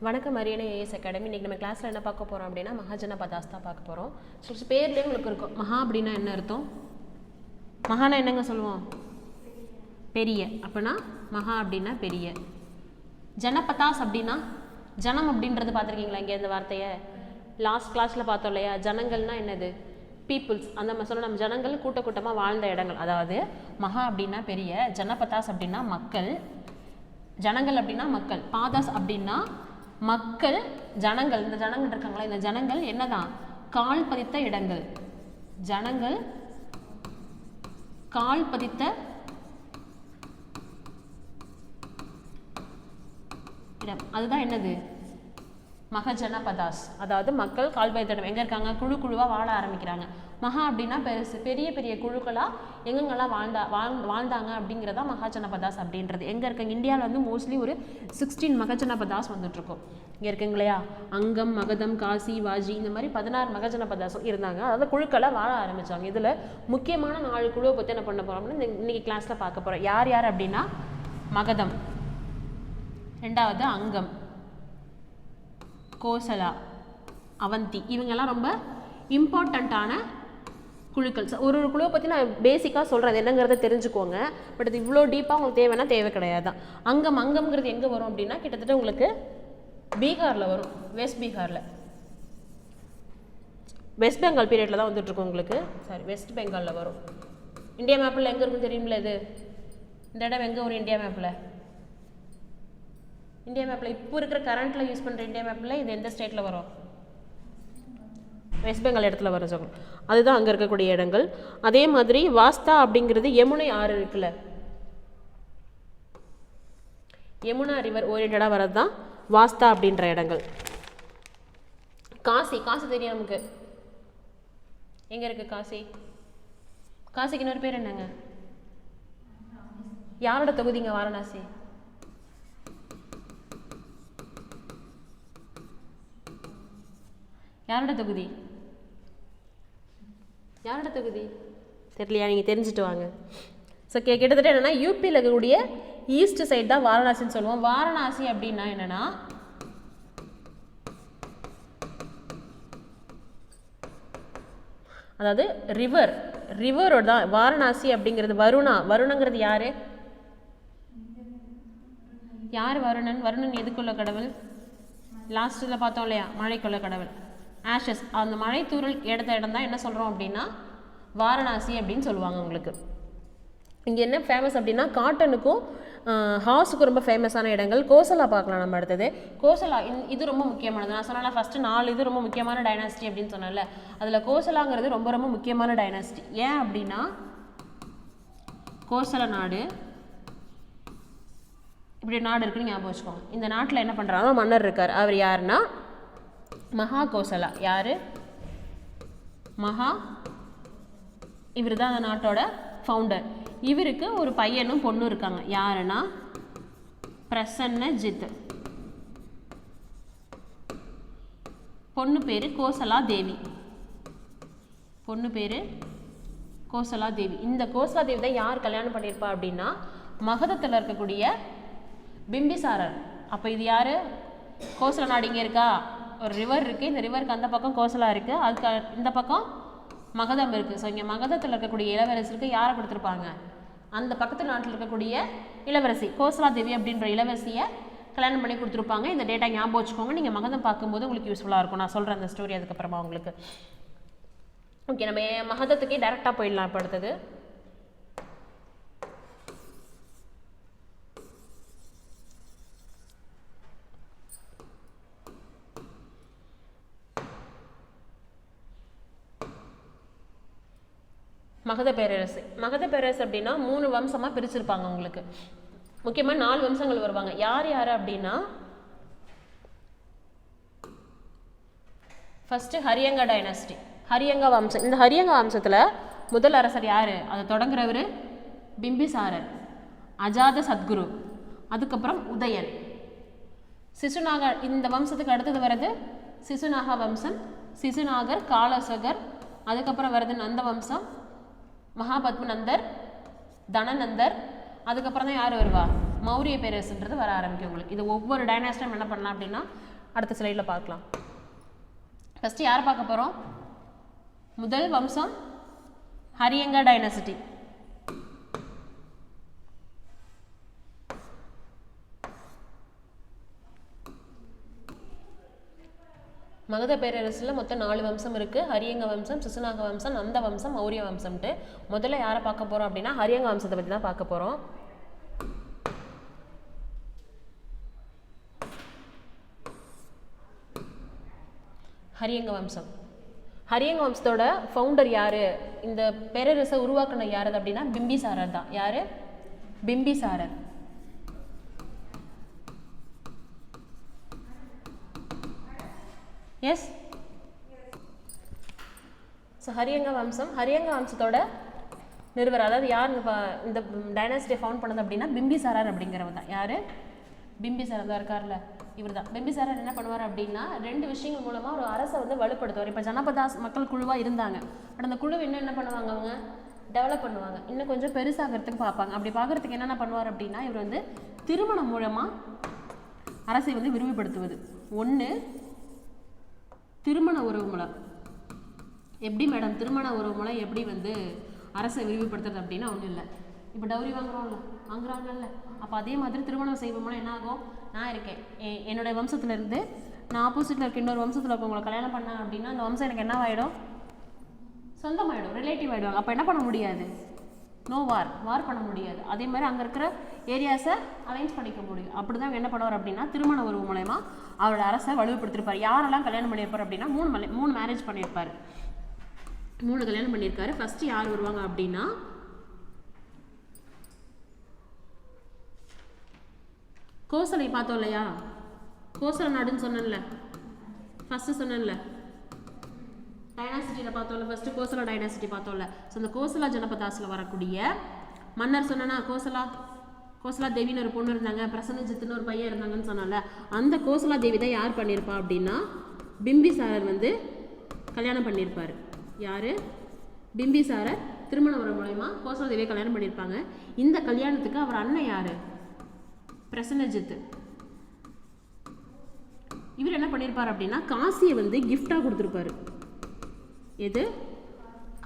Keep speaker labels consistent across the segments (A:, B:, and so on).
A: வணக்கம் அரியணை as academy. இன்றைக்கி நம்ம கிளாஸில் என்ன பார்க்க போகிறோம் அப்படின்னா மகாஜனபதாஸ் தான் பார்க்க போகிறோம். ஸோ பேர்லேயே உங்களுக்கு இருக்கும். மகா அப்படின்னா என்ன அர்த்தம்? மகானா என்னங்க சொல்லுவோம்? பெரிய. அப்படின்னா மகா அப்படின்னா பெரிய. ஜனபதாஸ் அப்படின்னா ஜனம் அப்படின்றது பார்த்துருக்கீங்களா? இங்கே இந்த வார்த்தையை லாஸ்ட் கிளாஸில் பார்த்தோம் இல்லையா? ஜனங்கள்னால் என்னது? பீப்புள்ஸ். அந்த மாதிரி சொல்ல நம்ம ஜனங்கள் கூட்டமாக வாழ்ந்த இடங்கள். அதாவது மகா அப்படின்னா பெரிய, ஜனபதாஸ் அப்படின்னா மக்கள், ஜனங்கள் அப்படின்னா மக்கள், பாதாஸ் அப்படின்னா மக்கள், ஜனங்கள். இந்த ஜனங்கள் இருக்காங்களா, இந்த ஜனங்கள் என்னதான்? கால் பதித்த இடங்கள். ஜனங்கள் கால் பதித்த இடம், அதுதான் என்னது? மகஜனபதாஸ். அதாவது மக்கள் கால் பதித்த இடம். எங்கே இருக்காங்க? குழுவாக வாழ ஆரம்பிக்கிறாங்க. மகா அப்படின்னா பெருசு, பெரிய பெரிய குழுக்களாக எங்கெங்கெல்லாம் வாழ்ந்தாங்க அப்படிங்கிறதா மகாஜனபதாஸ் அப்படின்றது. எங்கே இருக்குங்க? இந்தியாவில் வந்து மோஸ்ட்லி ஒரு 16 மகஜனபதாஸ் வந்துட்டுருக்கோம். இங்கே இருக்குங்க இல்லையா? அங்கம், மகதம், காசி, வாஜி, இந்த மாதிரி 16 மகஜனபதாஸும் இருந்தாங்க. அதாவது குழுக்களாக வாழ ஆரம்பித்தாங்க. இதில் முக்கியமான 4 குழுவை பற்றி என்ன பண்ண போகிறோம் அப்படின்னா இன்றைக்கி கிளாஸில் பார்க்க போகிறோம். யார் யார் அப்படின்னா மகதம், ரெண்டாவது அங்கம், கோசலா, அவந்தி. இவங்கெல்லாம் ரொம்ப இம்பார்ட்டண்ட்டான குழுக்கள். ஒரு குழுவை பற்றி நான் பேசிக்காக சொல்கிறேன், அது என்னங்கிறத தெரிஞ்சுக்கோங்க. பட் அது இவ்வளோ டீப்பாக உங்களுக்கு தேவைன்னா தேவை கிடையாது. அங்கம்ங்கிறது எங்கே வரும் அப்படின்னா கிட்டத்தட்ட உங்களுக்கு பீகாரில் வரும். வெஸ்ட் பீகாரில், வெஸ்ட் பெங்கால் பீரியடில் தான் வந்துட்டுருக்கோம் உங்களுக்கு. சாரி, வெஸ்ட் பெங்காலில் வரும். இந்தியா மேப்பில் எங்கே இருக்குன்னு தெரியுமில்ல? இது இந்த இடம் எங்கே வரும் இந்தியா மேப்பில்? இந்தியா மேப்பில் இப்போ இருக்கிற கரண்ட்டில் யூஸ் பண்ணுற இந்தியா மேப்பில் இது எந்த ஸ்டேட்டில் வரும்? வெஸ்ட் பெங்கால் இடத்துல வர சொல்லும். அதுதான் அங்கே இருக்கக்கூடிய இடங்கள். அதே மாதிரி வாஸ்தா அப்படிங்கிறது யமுனை ஆறு இருக்குல்ல, யமுனா ரிவர் ஓரியன்டாக வர்றது தான் வாஸ்தா அப்படின்ற இடங்கள். காசி, காசி தெரியும் நமக்கு. எங்கே இருக்குது காசி? காசிக்கு இன்னொரு பேர் என்னங்க? யாரோட தொகுதிங்க வாரணாசி? யாரோட தொகுதி? யாரோட தொகுதி தெரியலையா? நீங்கள் தெரிஞ்சுட்டு வாங்க. ஸோ கிட்டத்தட்ட என்னென்னா யூபியில் இருக்கக்கூடிய ஈஸ்ட் சைடு தான் வாரணாசின்னு சொல்லுவோம். வாரணாசி அப்படின்னா என்னென்னா அதாவது ரிவரோட தான் வாரணாசி அப்படிங்கிறது. வருணங்கிறது யார்? வருணன் எதுக்குள்ள கடவுள்? லாஸ்ட்டில் பார்த்தோம் இல்லையா? மழைக்குள்ள கடவுள். ஆஷஸ், அந்த மழை தூரல் எடுத்த இடம் தான் என்ன சொல்கிறோம் அப்படின்னா வாரணாசி அப்படின்னு சொல்லுவாங்க உங்களுக்கு. இங்கே என்ன ஃபேமஸ் அப்படின்னா காட்டனுக்கும் ஹாஸுக்கும் ரொம்ப ஃபேமஸான இடங்கள். கோசலா பார்க்கலாம் நம்ம அடுத்தது. கோசலா இது ரொம்ப முக்கியமானது. நான் சொன்னால ஃபஸ்ட்டு 4 இது ரொம்ப முக்கியமான டைனாஸ்டி அப்படின்னு சொன்னேன்ல, அதில் கோசலாங்கிறது ரொம்ப ரொம்ப முக்கியமான டைனாஸ்டி. ஏன் அப்படின்னா கோசல நாடு இப்படி நாடு இருக்குன்னு ஞாபகம் வச்சுக்கோங்க. இந்த நாட்டில் என்ன பண்ணுறாங்க? மன்னர் இருக்கார். அவர் யாருன்னா மகா கோசலா. யார்? இவர் தான் அந்த நாட்டோட ஃபவுண்டர். இவருக்கு ஒரு பையனும் பொண்ணும் இருக்காங்க. யாருன்னா பிரசன்னஜித். பொண்ணு பேர் கோசலா தேவி. இந்த கோசலா தேவி தான் யார் கல்யாணம் பண்ணியிருப்பா அப்படின்னா மகதத்தில் இருக்கக்கூடிய பிம்பிசாரர். அப்போ இது யார்? கோசல நாடு இங்கே இருக்கா? ஒரு ரிவர் இருக்குது. இந்த ரிவருக்கு அந்த பக்கம் கோசலா இருக்குது, அதுக்கு இந்த பக்கம் மகதம் இருக்குது. ஸோ இங்கே மகதத்தில் இருக்கக்கூடிய இளவரசருக்கு யாரை கொடுத்துருப்பாங்க? அந்த பக்கத்து நாட்டில் இருக்கக்கூடிய இளவரசி கோசலா தேவி அப்படின்ற இளவரசியை கல்யாணம் பண்ணி கொடுத்துருப்பாங்க. இந்த டேட்டா ஞாபகம் வச்சுக்கோங்க. நீங்கள் மகதம் பார்க்கும்போது உங்களுக்கு யூஸ்ஃபுல்லாக இருக்கும். நான் சொல்கிறேன் அந்த ஸ்டோரி அதுக்கப்புறமா உங்களுக்கு. ஓகே, நம்ம மகதத்துக்கே டேரெக்டாக போயிடலாம். இப்போ அடுத்தது மகத பேரரசு. மகத பேரரசு அப்படின்னா 3 வம்சமாக பிரிச்சிருப்பாங்க உங்களுக்கு. முக்கியமாக 4 வம்சங்கள் வருவாங்க. யார் யார் அப்படின்னா ஃபஸ்ட்டு ஹரியங்கா டைனாஸ்டி, ஹரியங்கா வம்சம். இந்த ஹரியங்கா வம்சத்தில் முதல் அரசர் யார்? அதை தொடங்குறவர் பிம்பிசாரர், அஜாத சத்குரு, அதுக்கப்புறம் உதயன், சிசுநாகா. இந்த வம்சத்துக்கு அடுத்தது வர்றது சிசுநாகா வம்சம், சிசுநாகர், காலசகர், அதுக்கப்புறம் வருது நந்த வம்சம், மகாபத்மநந்தர், தனநந்தர், அதுக்கப்புறம் தான் யார் வருவா? மௌரிய பேரரசுன்றது வர ஆரம்பிக்கும் உங்களுக்கு. இது ஒவ்வொரு டைனாஸ்டியும் என்ன பண்ணலாம் அப்படின்னா அடுத்த ஸ்லைடில் பார்க்கலாம். ஃபஸ்ட்டு யாரை பார்க்க போகிறோம்? முதல் வம்சம் ஹரியங்கா டைனாசிட்டி. மகத பேரரசில் மொத்தம் 4 வம்சம் இருக்குது. ஹரியங்க வம்சம், சிசுநாக வம்சம், நந்த வம்சம், மௌரிய வம்சம்ட்டு. முதல்ல யாரை பார்க்க போகிறோம் அப்படின்னா ஹரியங்க வம்சத்தை பற்றி தான் பார்க்க போகிறோம். ஹரியங்க வம்சம். ஹரியங்க வம்சத்தோட ஃபவுண்டர் யார்? இந்த பேரரசை உருவாக்குன யார் அப்படின்னா பிம்பிசாரர் தான். யார்? பிம்பிசாரர். எஸ். ஸோ ஹரியங்க வம்சம், ஹரியங்க வம்சத்தோட நிறுவர், அதாவது யார் இந்த டைனாசிட்டியை ஃபவுண்ட் பண்ணது அப்படின்னா பிம்பிசாரர் அப்படிங்கிறவர் தான். யார்? பிம்பிசாரர் தான் இருக்கார்ல, இவர் தான். பிம்பிசாரர் என்ன பண்ணுவார் அப்படின்னா 2 விஷயங்கள் மூலமாக ஒரு அரசை வந்து வலுப்படுத்துவார். இப்போ ஜனபதாஸ் மக்கள் குழுவாக இருந்தாங்க. பட் அந்த குழு இன்னும் என்ன பண்ணுவாங்க? அவங்க டெவலப் பண்ணுவாங்க, இன்னும் கொஞ்சம் பெருசாகிறதுக்கு பார்ப்பாங்க. அப்படி பார்க்குறதுக்கு என்னென்ன பண்ணுவார் அப்படின்னா இவர் வந்து திருமணம் மூலமாக அரசை வந்து விரிவுபடுத்துவது. 1 திருமண உறவு மூலம். எப்படி மேடம் திருமண உறவு மூலம் எப்படி வந்து அரசை விரிவுபடுத்துறது அப்படின்னா ஒன்றும் இல்லை. இப்போ டவுரி வாங்குறாங்கல்ல, அப்போ அதே மாதிரி திருமணம் செய்வது மூலம் என்ன ஆகும்? நான் இருக்கேன், என்னோட வம்சத்துலேருந்து நான் ஆப்போசிட்டில் இருக்க இன்னொரு வம்சத்தில் இருக்கவங்களை கல்யாணம் பண்ணேன் அப்படின்னா அந்த வம்சம் எனக்கு என்ன ஆகிடும்? சொந்தமாயிடும், ரிலேட்டிவ் ஆகிடுவாங்க. அப்போ என்ன பண்ண முடியாது? நோ வார் பண்ண முடியாது. அதே மாதிரி அங்கே இருக்கிற ஏரியாஸை அலைன்ஸ் பண்ணிக்க முடியும். அப்படி தான் என்ன பண்ணுவார் அப்படின்னா திருமண உறவு மூலமா அவரோட அரசை வலுப்படுத்திருப்பார். யாரெல்லாம் கல்யாணம் பண்ணியிருப்பார் அப்படின்னா 3 மேரேஜ் பண்ணியிருப்பார், 3 கல்யாணம் பண்ணியிருக்காரு. ஃபஸ்ட்டு யார் வருவாங்க அப்படின்னா கோசலை பார்த்தோம் இல்லையா? கோசல நாடுன்னு சொன்னேன்ல, ஃபஸ்ட்டு சொன்னேன்ல டைனாசிட்டியில் பார்த்தோம்ல, ஃபஸ்ட்டு கோசலா டைனாசிட்டி பார்த்தோம்ல. ஸோ அந்த கோசலா ஜனபதாஸில் வரக்கூடிய மன்னர் சொன்னா கோசலா தேவின்னு ஒரு பொண்ணு இருந்தாங்க, பிரசன்னஜித்துன்னு ஒரு பையன் இருந்தாங்கன்னு சொன்னால, அந்த கோசலா தேவி தான் யார் பண்ணியிருப்பா அப்படின்னா பிம்பிசாரர் வந்து கல்யாணம் பண்ணியிருப்பார். யார்? பிம்பிசாரர் திருமண உறவு மூலமா கோசலா தேவியை கல்யாணம் பண்ணியிருப்பாங்க. இந்த கல்யாணத்துக்கு அவர் அண்ணன் யார்? பிரசன்னஜித்து. இவர் என்ன பண்ணியிருப்பார் அப்படின்னா காசியை வந்து கிஃப்டாக கொடுத்துருப்பாரு. எது?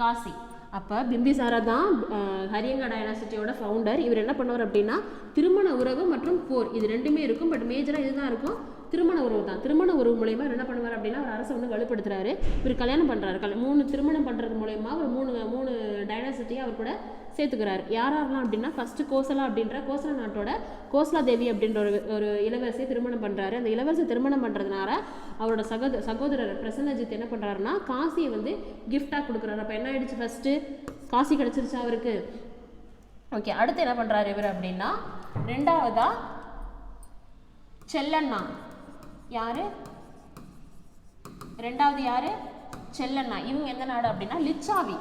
A: காசி. அப்போ பிம்பிசாரா தான் ஹரியங்கா டைனாசிட்டியோட ஃபவுண்டர். இவர் என்ன பண்ணுவார் அப்படின்னா திருமண உறவு மற்றும் போர் இது 2மே இருக்கும். பட் மேஜராக இதுதான் இருக்கும், திருமண உறவு தான். திருமண உறவு மூலயமா என்ன பண்ணுவார் அப்படின்னா ஒரு அரசை வந்து வலுப்படுத்துறாரு. இவர் கல்யாணம் பண்ணுறாரு. 3 திருமணம் பண்ணுறது மூலயமா ஒரு 3 டைனாசிட்டியை அவர் கூட சேர்த்துக்கிறாரு. யாரெல்லாம் அப்படின்னா ஃபஸ்ட்டு கோசலா அப்படின்ற கோசலா நாட்டோட கோசலா தேவி அப்படின்ற ஒரு இளவரசியை திருமணம் பண்ணுறாரு. அந்த இளவரசி திருமணம் பண்ணுறதுனால அவரோட சகோதரர் பிரசன்னஜித் என்ன பண்ணுறாருன்னா காசியை வந்து கிஃப்டாக கொடுக்குறாரு. அப்போ என்ன ஆயிடுச்சு? ஃபஸ்ட்டு காசி கிடச்சிருச்சு அவருக்கு. ஓகே, அடுத்து என்ன பண்ணுறாரு இவர் அப்படின்னா 2வதா செல்லண்ணா. யார்? 2வது யார்? செல்லண்ணா. இவங்க எந்த நாடு அப்படின்னா லிச்சாவி.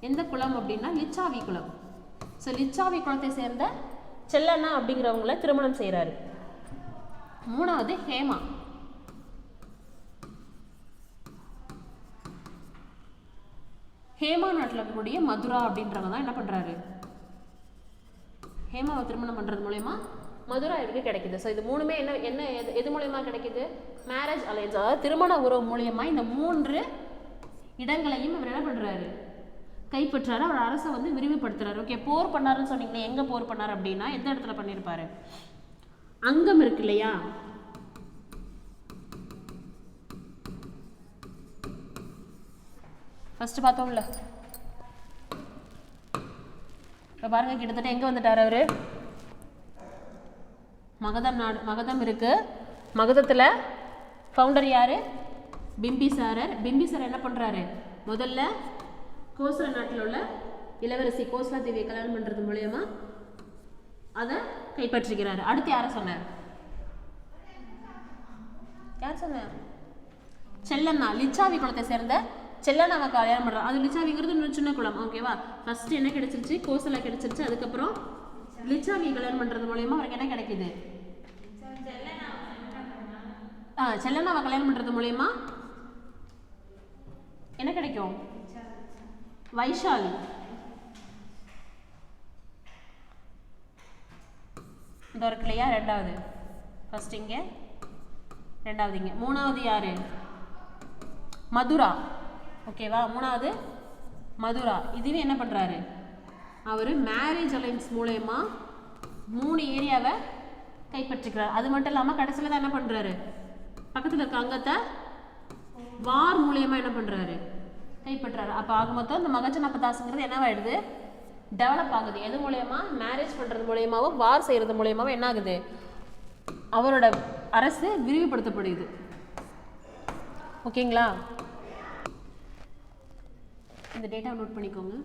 A: எந்த குலம் அப்படின்னா லிச்சாவி குலம். ஸோ லிச்சாவி குலத்தை சேர்ந்த செல்லண்ணா அப்படிங்கிறவங்கள திருமணம் செய்கிறாரு. 3வது ஹேமா. ஹேமா நாட்டில் இருக்கக்கூடிய மதுரா அப்படின்றவங்க தான் என்ன பண்ணுறாரு? ஹேமாவை திருமணம் பண்ணுறது மூலயமா மதுரா இவருக்கு கிடைக்குது. ஸோ இது 3மே என்ன எது மூலயமா கிடைக்குது? மேரேஜ் அலையன்ஸ், அதாவது திருமண உறவு மூலயமா இந்த 3 இடங்களையும் இவர் என்ன பண்ணுறாரு? கைப்பற்றாரு. அவர் அரசை வந்து விரிவுபடுத்துறாரு. ஓகே, போர் பண்ணாருன்னு சொன்னீங்கன்னா எங்கே போர் பண்ணார் அப்படின்னா எந்த இடத்துல பண்ணியிருப்பாரு? அங்கம் இருக்கு இல்லையா? ஃபர்ஸ்ட் பார்த்தோம்ல, இப்போ பாருங்க கிட்டத்தட்ட எங்கே வந்துட்டார் அவர்? மகதம் நாடு. மகதம் இருக்கு. மகதத்தில் ஃபவுண்டர் யார்? பிம்பிசாரர். பிம்பிசாரர் என்ன பண்ணுறாரு? முதல்ல கோசல நாட்டில் உள்ள இளவரசி கோசலா தேவியை கல்யாணம் பண்ணுறது மூலயமா அதை கைப்பற்றிக்கிறாரு. அடுத்து யாரை சொன்னார்? யார் சொன்னார்? செல்லண்ணா. லிச்சாவி குலத்தை சேர்ந்த செல்லண்ணாவை கல்யாணம் பண்ணுறாரு. அது லிச்சாவிங்கிறது இன்னொரு சின்ன குலம். ஓகேவா? ஃபர்ஸ்ட் என்ன கிடைச்சிருச்சு? கோசலா கிடைச்சிருச்சு. அதுக்கப்புறம் லிச்சாவியை கல்யாணம் பண்ணுறது மூலயமா அவருக்கு என்ன கிடைக்குது? செல்லண்ணாவை கல்யாணம் பண்ணுறது மூலயமா என்ன கிடைக்கும்? வைஷாலி. இந்த இருக்கு இல்லையா, ரெண்டாவது ஃபர்ஸ்ட் இங்கே, ரெண்டாவது இங்கே, மூணாவது யாரு, மதுரா. ஓகேவா, மூணாவது மதுரா. இதுவே என்ன பண்ணுறாரு, அவர் மேரேஜ் அலைன்ஸ் மூலயமா 3 ஏரியாவை கைப்பற்றிக்கிறார். அது மட்டும் இல்லாமல் கடைசியில் தான் என்ன பண்ணுறாரு, பக்கத்தில் இருக்க அங்கத்தை வார் மூலயமா என்ன பண்ணுறாரு, கைப்பற்றாரு. அப்போ ஆக மொத்தம் இந்த மகஜனபதாஸ்ங்கிறது என்னவாயிடுது, டெவலப் ஆகுது. எது மூலயமா, மேரேஜ் பண்ணுறது மூலயமாவும் வார் செய்கிறது மூலயமாவும் என்ன ஆகுது, அவரோட அரசு விரிவுபடுத்தப்படுது. ஓகேங்களா, இந்த டேட்டா நோட் பண்ணிக்கோங்க.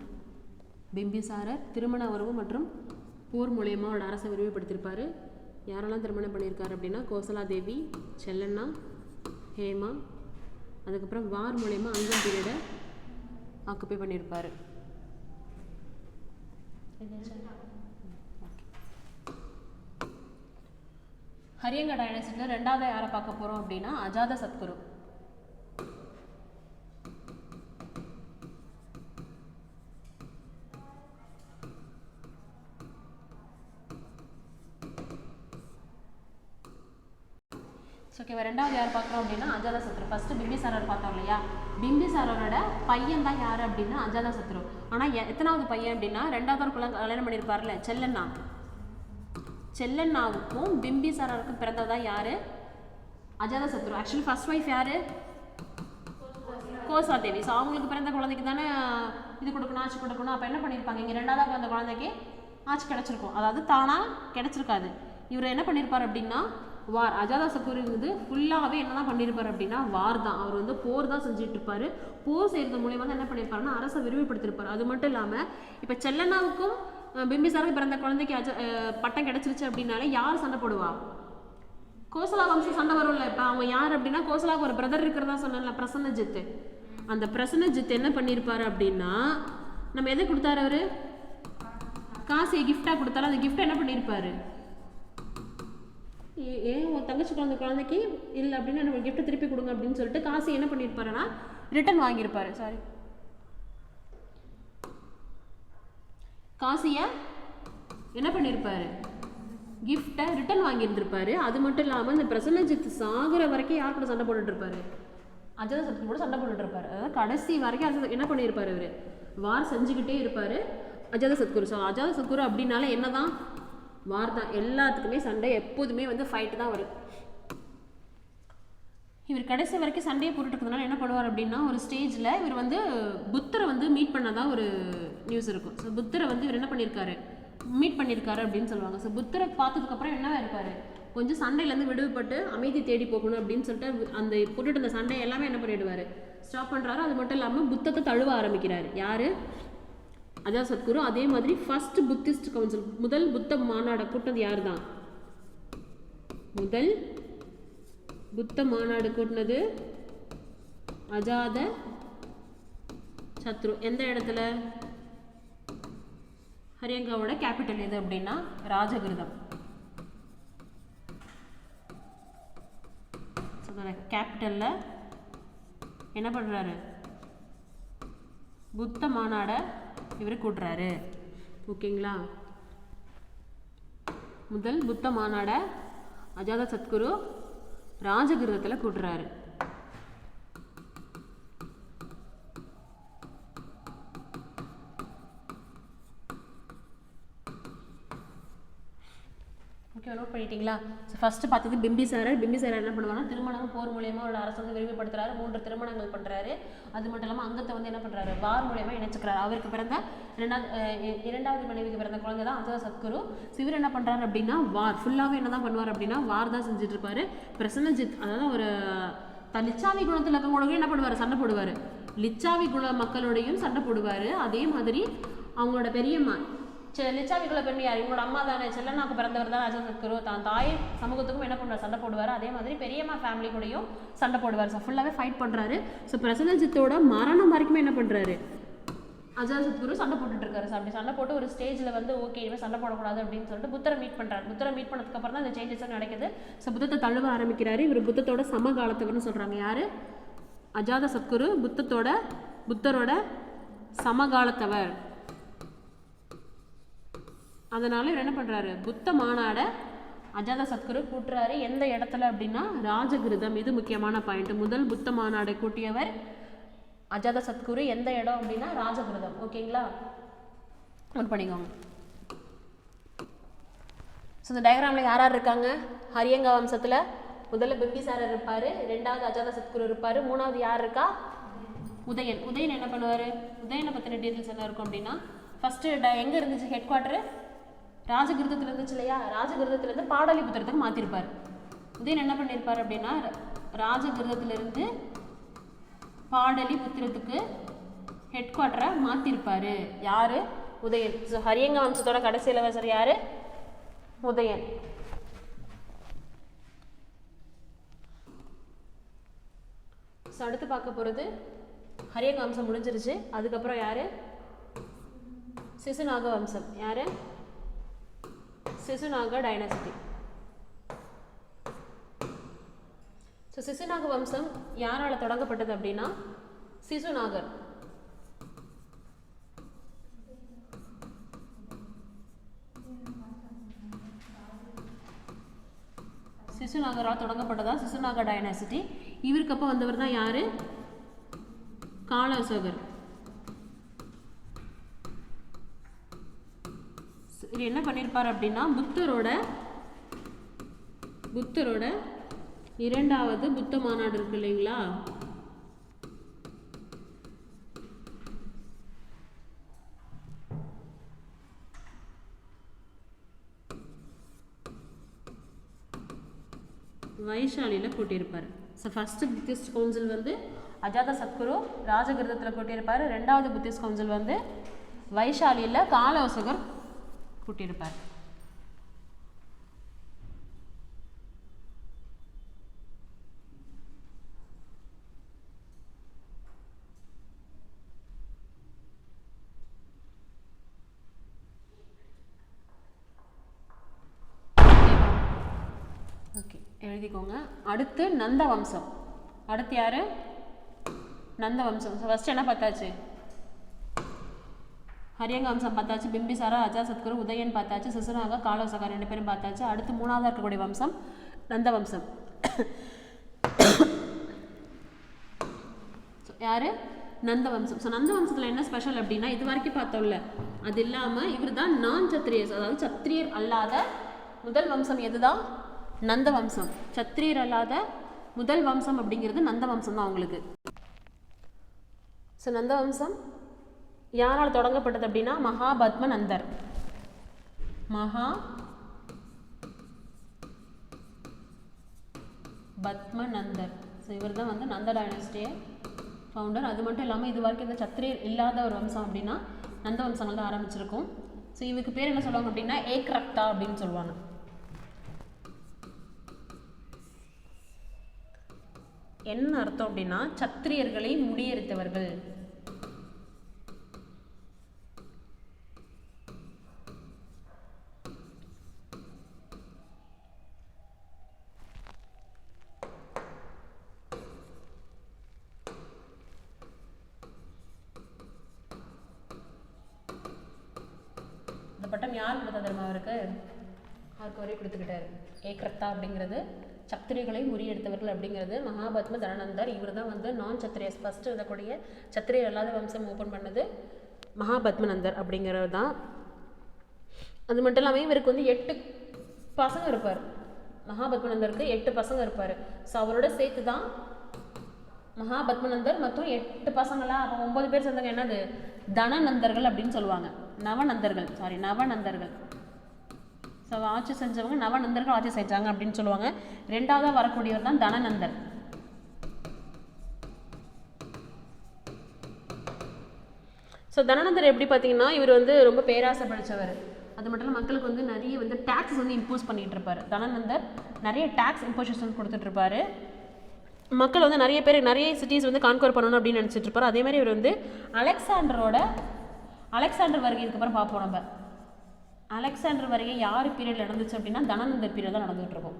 A: பிம்பிசாரர் திருமண உறவு மற்றும் போர் மூலயமா அவரோட அரசை விரிவுபடுத்தியிருப்பார். யாரெல்லாம் திருமணம் பண்ணியிருக்காரு அப்படின்னா கோசலா தேவி, செல்லண்ணா, ஹேமா. அதுக்கப்புறம் வார் மூலயமா அங்கம் பீரியடை ஆக்குப்பை பண்ணியிருப்பார். ஹரியங்கா டைனஸ்டியில் ரெண்டாவது யாரை பார்க்க போகிறோம் அப்படின்னா அஜாத சத்குரு. ஓகேவா, ரெண்டாவது யார் பார்க்குறோம் அப்படின்னா அஜாதசத்ரு. ஃபர்ஸ்ட் பிம்பிசாரர் பார்த்தோம் இல்லையா, பிம்பிசாரரோட பையன் தான் யார் அப்படின்னா அஜாதசத்ரு. ஆனால் எத்தனாவது பையன் அப்படின்னா ரெண்டாவது கல்யாணம் பண்ணியிருப்பார்ல செல்லண்ணா. செல்லண்ணாவுக்கும் பிம்பிசாரருக்கும் பிறந்ததான் யாரு, அஜாதசத்ரு. ஆக்சுவலி ஃபர்ஸ்ட் ஒய்ஃப் யாரு, கோசலா தேவி. ஸோ அவங்களுக்கு பிறந்த குழந்தைக்கு தானே இது கொடுக்கணும், ஆட்சி கொடுக்கணும். அப்போ என்ன பண்ணியிருப்பாங்க, இங்கே ரெண்டாவது பிறந்த குழந்தைக்கு ஆட்சி கிடச்சிருக்கும், அதாவது தானாக கிடச்சிருக்காது. இவர் என்ன பண்ணியிருப்பார் அப்படின்னா வார். அஜாதசத்ருங்கிறது ஃபுல்லாகவே என்ன தான் பண்ணியிருப்பார் அப்படின்னா வார் தான். அவர் வந்து போர் தான் செஞ்சுட்டு இருப்பார். போர் செய்கிறது மூலயமா தான் என்ன பண்ணியிருப்பாருன்னா அரசை விரிவுபடுத்தியிருப்பார். அது மட்டும் இல்லாமல் இப்போ செல்லண்ணாவுக்கும் பிம்பிசாருக்கு பிறந்த குழந்தைக்கு பட்டம் கிடச்சிருச்சு அப்படின்னாலே யார் சண்டை போடுவா, கோசலா வம்சம் சண்டை வரும்ல. இப்போ அவங்க யார் அப்படின்னா கோசலாவுக்கு ஒரு பிரதர் இருக்கிறதா சொன்னல, பிரசன்னஜித்து. அந்த பிரசன்னஜித் என்ன பண்ணியிருப்பாரு அப்படின்னா நம்ம எதை கொடுத்தாரு, அவரு காசை கிஃப்டாக கொடுத்தாரு. அந்த கிஃப்ட் என்ன பண்ணியிருப்பாரு, ஏன் உன் தங்கச்சி குழந்தைக்கு இல்லை அப்படின்னு நம்ம கிஃப்ட்டை திருப்பி கொடுங்க அப்படின்னு சொல்லிட்டு காசு என்ன பண்ணியிருப்பாருன்னா ரிட்டர்ன் வாங்கியிருப்பாரு. சாரி, காசியை என்ன பண்ணியிருப்பாரு, கிஃப்டை ரிட்டர்ன் வாங்கியிருந்திருப்பாரு. அது மட்டும் இல்லாமல் இந்த பிரசன்னஜித் சாகுற வரைக்கும் யார் கூட சண்டை போட்டுட்டு இருப்பாரு, அஜாதசத்ரு கூட சண்டை போட்டுட்டு இருப்பாரு. அதாவது கடைசி வரைக்கும் என்ன பண்ணியிருப்பாரு, இவர் வார் செஞ்சுக்கிட்டே இருப்பாரு அஜாதசத்ரு. ஸோ அஜாதசத்ரு அப்படின்னால என்னதான் வார் தான். எல்லாத்துக்குமே சண்டை, எப்போதுமே வந்து ஃபைட்டு தான் வரும். இவர் கடைசி வரைக்கும் சண்டையை போட்டுட்டு இருக்கிறதுனால என்ன பண்ணுவார் அப்படின்னா ஒரு ஸ்டேஜில் இவர் வந்து புத்தரை வந்து மீட் பண்ணதான் ஒரு நியூஸ் இருக்கும். ஸோ புத்தரை வந்து இவர் என்ன பண்ணியிருக்காரு, மீட் பண்ணியிருக்காரு அப்படின்னு சொல்லுவாங்க. ஸோ புத்தரை பார்த்ததுக்கப்புறம் என்னவா இருப்பார், கொஞ்சம் சண்டையிலேருந்து விடுபட்டு அமைதி தேடி போகணும் அப்படின்னு சொல்லிட்டு அந்த போட்டுட்டு அந்த சண்டை எல்லாமே என்ன பண்ணிடுவார், ஸ்டாப் பண்ணுறாரு. அது மட்டும் இல்லாமல் புத்தத்தை தழுவ ஆரம்பிக்கிறார். யார், அஜாதசத்ரு. அதே மாதிரி ஃபர்ஸ்ட் புத்திஸ்ட் கவுன்சில், முதல் புத்த மாநாடு கூட்டினது யார் தான், முதல் புத்த மாநாடு கூட்டினது அஜாத சத்ரு. எந்த இடத்துல, ஹரியங்காவோட கேபிட்டல் எது அப்படின்னா ராஜகிருதம். கேபிட்டல்ல என்ன பண்றாரு, புத்த மாநாடை இவர் கூட்டுறாரு. ஓகேங்களா, முதல் புத்த மாநாட அஜாதசத்ரு ராஜகிருதத்தில் கூட்டுறாரு. ஓகே, நோட் பண்ணிட்டீங்களா? ஸோ ஃபஸ்ட்டு பார்த்தது பிம்பிசாரர். பிம்பிசாரர் என்ன பண்ணுவாங்கன்னா திருமணம் போர் மூலயமா அவரோட அரசு வந்து விரிவுபடுத்துறாரு. 3 திருமணங்கள் பண்ணுறாரு. அது மட்டும் இல்லாமல் அங்கத்தை வந்து என்ன பண்ணுறாரு, வார் மூலயமா இணைச்சிக்கிறாரு. அவருக்கு பிறந்த இரண்டாவது மனைவிக்கு பிறந்த குழந்தை தான் அஜாதசத்ரு. இவர் என்ன பண்ணுறாரு அப்படின்னா வார் ஃபுல்லாகவே என்ன தான் பண்ணுவார் அப்படின்னா வார் தான் செஞ்சுட்டு இருப்பாரு. பிரசன்னஜித் அதாவது ஒரு லிச்சாவி குணத்தில் இருக்கவங்களோட என்ன பண்ணுவார், சண்டை போடுவார். லிச்சாவி குண மக்களோடையும் சண்டை போடுவார். அதே மாதிரி அவங்களோட பெரியம்மா லிச்சாவிக்குள்ள பெண் யார், இவங்களோட அம்மா தானே, செல்லண்ணாக்கு பிறந்தவர் தான் அஜாதசத்ரு. தான் தாய் சமூகத்துக்கும் என்ன பண்ணுவார், சண்டை போடுவார். அதே மாதிரி பெரியம்மா ஃபேமிலி கூடயும் சண்டை போடுவார். ஸோ ஃபுல்லாகவே ஃபைட் பண்ணுறாரு. ஸோ பிரசன்னஜித்தோட மரணம் வரைக்குமே என்ன பண்ணுறாரு, அஜாதசத்ரு சண்டை போட்டுட்டு இருக்காரு. ஸோ அப்படி சண்டை போட்டு ஒரு ஸ்டேஜில் வந்து ஓகே இவன் சண்டை போடக்கூடாது அப்படின்னு சொல்லிட்டு புத்தரை மீட் பண்ணுறாரு. புத்தரை மீட் பண்ணதுக்கப்புறம் தான் இந்த சேஞ்சஸ் நடக்குது. ஸோ புத்தத்தை தழுவ ஆரம்பிக்கிறாரு. இவர் புத்தத்தோட சமகாலத்தவர்னு சொல்கிறாங்க. யார், அஜாதசத்ரு புத்தரோட சமகாலத்தவர். அதனால இவர் என்ன பண்ணுறாரு, புத்த மாநாடை அஜாத சத்குரு கூட்டுறாரு எந்த இடத்துல அப்படின்னா ராஜகிருதம். இது முக்கியமான பாயிண்ட். முதல் புத்த மாநாடை கூட்டியவர் அஜாத சத்குரு. எந்த இடம் அப்படின்னா ராஜகிருதம். ஓகேங்களா, நோட் பண்ணிக்கோங்க. ஸோ இந்த டயக்ராமில் யார் யார் இருக்காங்க? ஹரியங்கா வம்சத்தில் முதல்ல பிம்பிசாரர் இருப்பார், ரெண்டாவது அஜாத சத்குரு இருப்பார், மூணாவது யார் இருக்கா? உதயன். உதயன் என்ன பண்ணுவார்? உதயனை பற்றின டீட்டெயில்ஸ் என்ன இருக்கும் அப்படின்னா, ஃபஸ்ட்டு எங்கே இருந்துச்சு ஹெட் குவார்ட்டரு? ராஜகிருதத்தில் இருந்துச்சு இல்லையா? ராஜகிருதத்துலேருந்து பாடலிபுத்திரத்துக்கு மாற்றிருப்பார். உதயன் என்ன பண்ணியிருப்பார் அப்படின்னா, ராஜகிருதத்திலிருந்து பாடலிபுத்திரத்துக்கு ஹெட் குவார்ட்டரை மாற்றிருப்பார். யார்? உதயன். ஸோ ஹரியங்க வம்சத்தோட கடைசி இளவரசர் யார்? உதயன். ஸோ அடுத்து பார்க்க போகிறது ஹரியங்க வம்சம் முடிஞ்சிருச்சு. அதுக்கப்புறம் யார்? சிசுநாக வம்சம். யார்? சிசுநாக டைனஸ்டி. ஸோ சிசுநாக வம்சம் யாரால் தொடங்கப்பட்டது அப்படின்னா சிசுநாகர். சிசுநாகரால் தொடங்கப்பட்டதா சிசுநாக டைனாசிட்டி. இவருக்கு அப்போ வந்தவர் தான் யாரு? காலசோகர். இவர் என்ன பண்ணியிருப்பார் அப்படின்னா புத்தரோட இரண்டாவது புத்த மாநாடு இருக்கு இல்லைங்களா, வைஷாலியில் கூட்டியிருப்பார். ஸோ ஃபஸ்ட்டு புத்திஸ்ட் கவுன்சில் வந்து அஜாத சத்குரு ராஜகிருதத்தில் கூட்டியிருப்பார். ரெண்டாவது புத்திஸ்ட் கவுன்சில் வந்து வைஷாலியில் காலோசகர் கூட்டியிருப்பார். ஓகே, எழுதிக்கோங்க. அடுத்து நந்த வம்சம். அடுத்து யார்? நந்த வம்சம். ஸோ ஃபஸ்ட்டு என்ன பார்த்தாச்சு? ஹரியங்க வம்சம் பார்த்தாச்சு, பிம்பிசாரா, அஜாத சத்குரு, உதயன் பார்த்தாச்சு, சிசுநாக, காலோசகர் 2 பேரும் பார்த்தாச்சு. அடுத்து மூணாவதாக இருக்கக்கூடிய வம்சம் நந்த வம்சம். யார்? நந்த வம்சம். ஸோ நந்த வம்சத்தில் என்ன ஸ்பெஷல் அப்படின்னா, இது வரைக்கும் பார்த்தோம்ல, அது இல்லாமல் இவர் தான் நான் சத்திரியஸ், அதாவது சத்திரியர் அல்லாத முதல் வம்சம். எதுதான்? நந்த வம்சம். சத்திரியர் அல்லாத முதல் வம்சம் அப்படிங்கிறது நந்த வம்சம் தான் அவங்களுக்கு. ஸோ நந்த வம்சம் யாரால் தொடங்கப்பட்டது அப்படின்னா மகாபத்மநந்தர். மகாபத்மநந்தர். ஸோ இவர் தான் வந்து நந்த டைனஸ்டியை ஃபவுண்டர். அது மட்டும் இல்லாமல் இது வரைக்கும் இந்த சத்திரியர் இல்லாத ஒரு வம்சம் அப்படின்னா நந்த வம்சங்கள் தான் ஆரம்பிச்சிருக்கும். ஸோ இவருக்கு பேர் என்ன சொல்லுவாங்க அப்படின்னா ஏக்ரக்தா அப்படின்னு சொல்லுவாங்க. என்ன அர்த்தம் அப்படின்னா சத்திரியர்களை முடியெடுத்தவர்கள். இந்த பட்டம் யார் கொடுத்தா தெரியுமா? அவருக்கு வரை கொடுத்துக்கிட்டாரு. ஏக்ரக்தா அப்படிங்கிறது சத்திரியர்களை முறியெடுத்தவர்கள் அப்படிங்கிறது மகாபத்ம தனநந்தர். இவர் தான் வந்து நான் சத்திரியஸ் ஃபஸ்ட்டு இருக்கக்கூடிய சத்திரியர் அல்லாத வம்சம் ஓப்பன் பண்ணது மகாபத்மநந்தர் அப்படிங்கிறது தான். அது மட்டும் இல்லாமல் இவருக்கு வந்து 8 பசங்க இருப்பார். மகாபத்மநந்தருக்கு 8 பசங்க இருப்பார். ஸோ அவரோட சேர்த்து தான் மகாபத்மநந்தர் மற்றும் 8 பசங்களாக அப்போ 9 பேர் சேர்ந்தவங்க என்னது? தனநந்தர்கள் அப்படின்னு சொல்லுவாங்க. நவநந்தர்கள். ஸோ ஆட்சி செஞ்சவங்க நவநந்தர்கள் ஆட்சி செஞ்சாங்க அப்படின்னு சொல்லுவாங்க. ரெண்டாவதாக வரக்கூடியவர் தான் தனநந்தர். ஸோ தனநந்தர் எப்படி பார்த்தீங்கன்னா இவர் வந்து ரொம்ப பேராசை படித்தவர். அது மட்டும் இல்லை, மக்களுக்கு வந்து நிறைய வந்து டேக்ஸ் வந்து இம்போஸ் பண்ணிகிட்டு இருப்பார். தனநந்தர் நிறைய டேக்ஸ் இம்போசிஷன் கொடுத்துட்ருப்பாரு. மக்கள் வந்து நிறைய பேர் நிறைய சிட்டிஸ் வந்து கான்கவர் பண்ணணும் அப்படின்னு நினச்சிட்டு இருப்பார். அதேமாதிரி இவர் வந்து அலெக்சாண்டர் வருகைக்கு அப்புறம் பார்ப்போம். நம்ம அலெக்சாண்டர் வருகை யார் பீரியட் நடந்துச்சு அப்படின்னா தனநந்தர் பீரியட் தான் நடந்துகிட்டு இருக்கும்.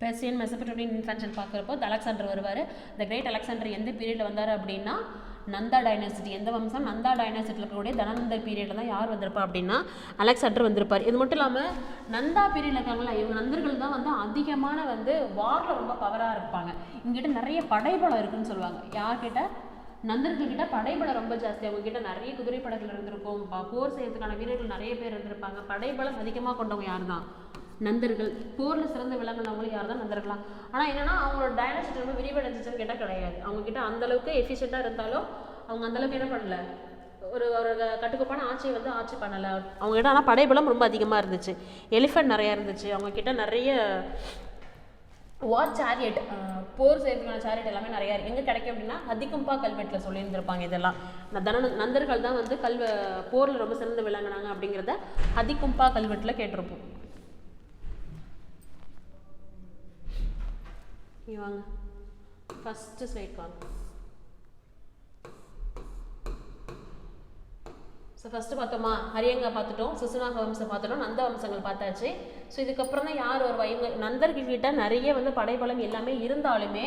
A: பெர்சியன் மெசபடோமியன் இன்ஃபென்ஷன் பார்க்குறப்போ அலெக்சாண்டர் வருவார். த கிரேட் அலெக்சாண்டர் எந்த பீரியடில் வந்தார் அப்படின்னா நந்தா டைனாசிட்டி. எந்த வம்சம்? நந்தா டைனாசிட்டியில் இருக்கக்கூடிய தனநந்தர் பீரியடில் தான் யார் வந்திருப்பா அப்படின்னா அலெக்சாண்டர் வந்திருப்பார். இது மட்டும் இல்லாமல் நந்தா பீரியடில் இருக்காங்களா, இவங்க நந்தர்கள் தான் வந்து அதிகமான வந்து வாரில் ரொம்ப பவராக இருப்பாங்க. இங்கிட்ட நிறைய படைபலம் இருக்குன்னு சொல்லுவாங்க. யார்கிட்ட? நந்தர்கள்கிட்ட படைபலம் ரொம்ப ஜாஸ்தி. அவங்க கிட்ட நிறைய குதிரைப்படைகள் இருந்திருக்கும், போர் செய்யறதுக்கான வீரர்கள் நிறைய பேர் இருந்திருப்பாங்க. படைபலம் அதிகமாக கொண்டவங்க யார் தான்? நந்தர்கள். போரில் சிறந்து விளங்கினவங்களும் யார் தான்? நந்தர்களா. ஆனால் என்னன்னா அவங்களோட டைனாசிட்டி ரொம்ப விரிவடைஞ்சிச்சுன்னு கேட்டால் கிடையாது. அவங்ககிட்ட அந்தளவுக்கு எஃபிஷியண்ட்டாக இருந்தாலும் அவங்க அந்தளவுக்கு என்ன பண்ணல, ஒரு ஒரு கட்டுக்கோப்பான ஆட்சியை வந்து ஆட்சி பண்ணலை அவங்ககிட்ட. ஆனால் படைபலம் ரொம்ப அதிகமாக இருந்துச்சு, எலிஃபென்ட் நிறையா இருந்துச்சு அவங்கக்கிட்ட, நிறைய வார் சேரியட், போர் செய்யறதுக்கான சேரியட் எல்லாமே நிறையா எங்கே கிடைக்கும் அப்படின்னா ஹதிகும்பா கல்வெட்டில் சொல்லியிருந்திருப்பாங்க. இதெல்லாம் நந்தர்கள் தான் வந்து போரில் ரொம்ப சிறந்து விளங்கினாங்க அப்படிங்கிறத ஹதிகும்பா கல்வெட்டில் கேட்டிருப்போம். வாங்க ஃபஸ்ட்டு ஸ்லைட் வாங்க. ஸோ ஃபஸ்ட்டு பார்த்தோமா, ஹரியங்கா பார்த்துட்டோம், சிசுநாக வம்சம் பார்த்துட்டோம், நந்த வம்சங்கள் பார்த்தாச்சு. ஸோ இதுக்கப்புறம் தான் யார் வருவா? இவங்க நந்தர்கள்கிட்ட நிறைய வந்து படைபலம் எல்லாமே இருந்தாலுமே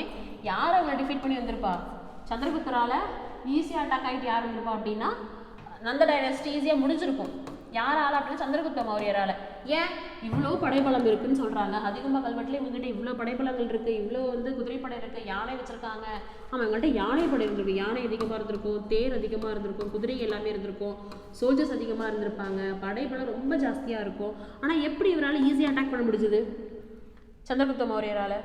A: யார் அவங்களை டிஃபீட் பண்ணி வந்திருப்பா? சந்திரகுப்தரால் ஈஸியாக அட்டாக் ஆகிட்டு யார் வந்திருப்பா அப்படின்னா நந்த டைனாசிட்டி ஈஸியாக முடிஞ்சிருக்கும். யாரால் அப்படின்னா சந்திரகுப்த மௌரியரால். ஏன்? இவ்வளோ படைபலம் இருக்குன்னு சொல்கிறாங்க. அதிகமாக கல்வெட்டில் இவங்ககிட்ட இவ்வளோ படைபலங்கள் இருக்குது, இவ்வளோ வந்து குதிரைப்படை இருக்குது, யானை வச்சுருக்காங்க. ஆமாம், இவங்கள்ட்ட யானை படை இருந்திருக்கு, யானை அதிகமாக இருந்திருக்கும், தேர் அதிகமாக இருந்திருக்கும், குதிரை எல்லாமே இருந்திருக்கும், சோல்ஜர்ஸ் அதிகமாக இருந்திருப்பாங்க, படைபலம் ரொம்ப ஜாஸ்தியாக இருக்கும். ஆனால் எப்படி இவரால் ஈஸியாக அட்டாக் பண்ண முடிஞ்சது சந்திரகுப்த மௌரியரால்?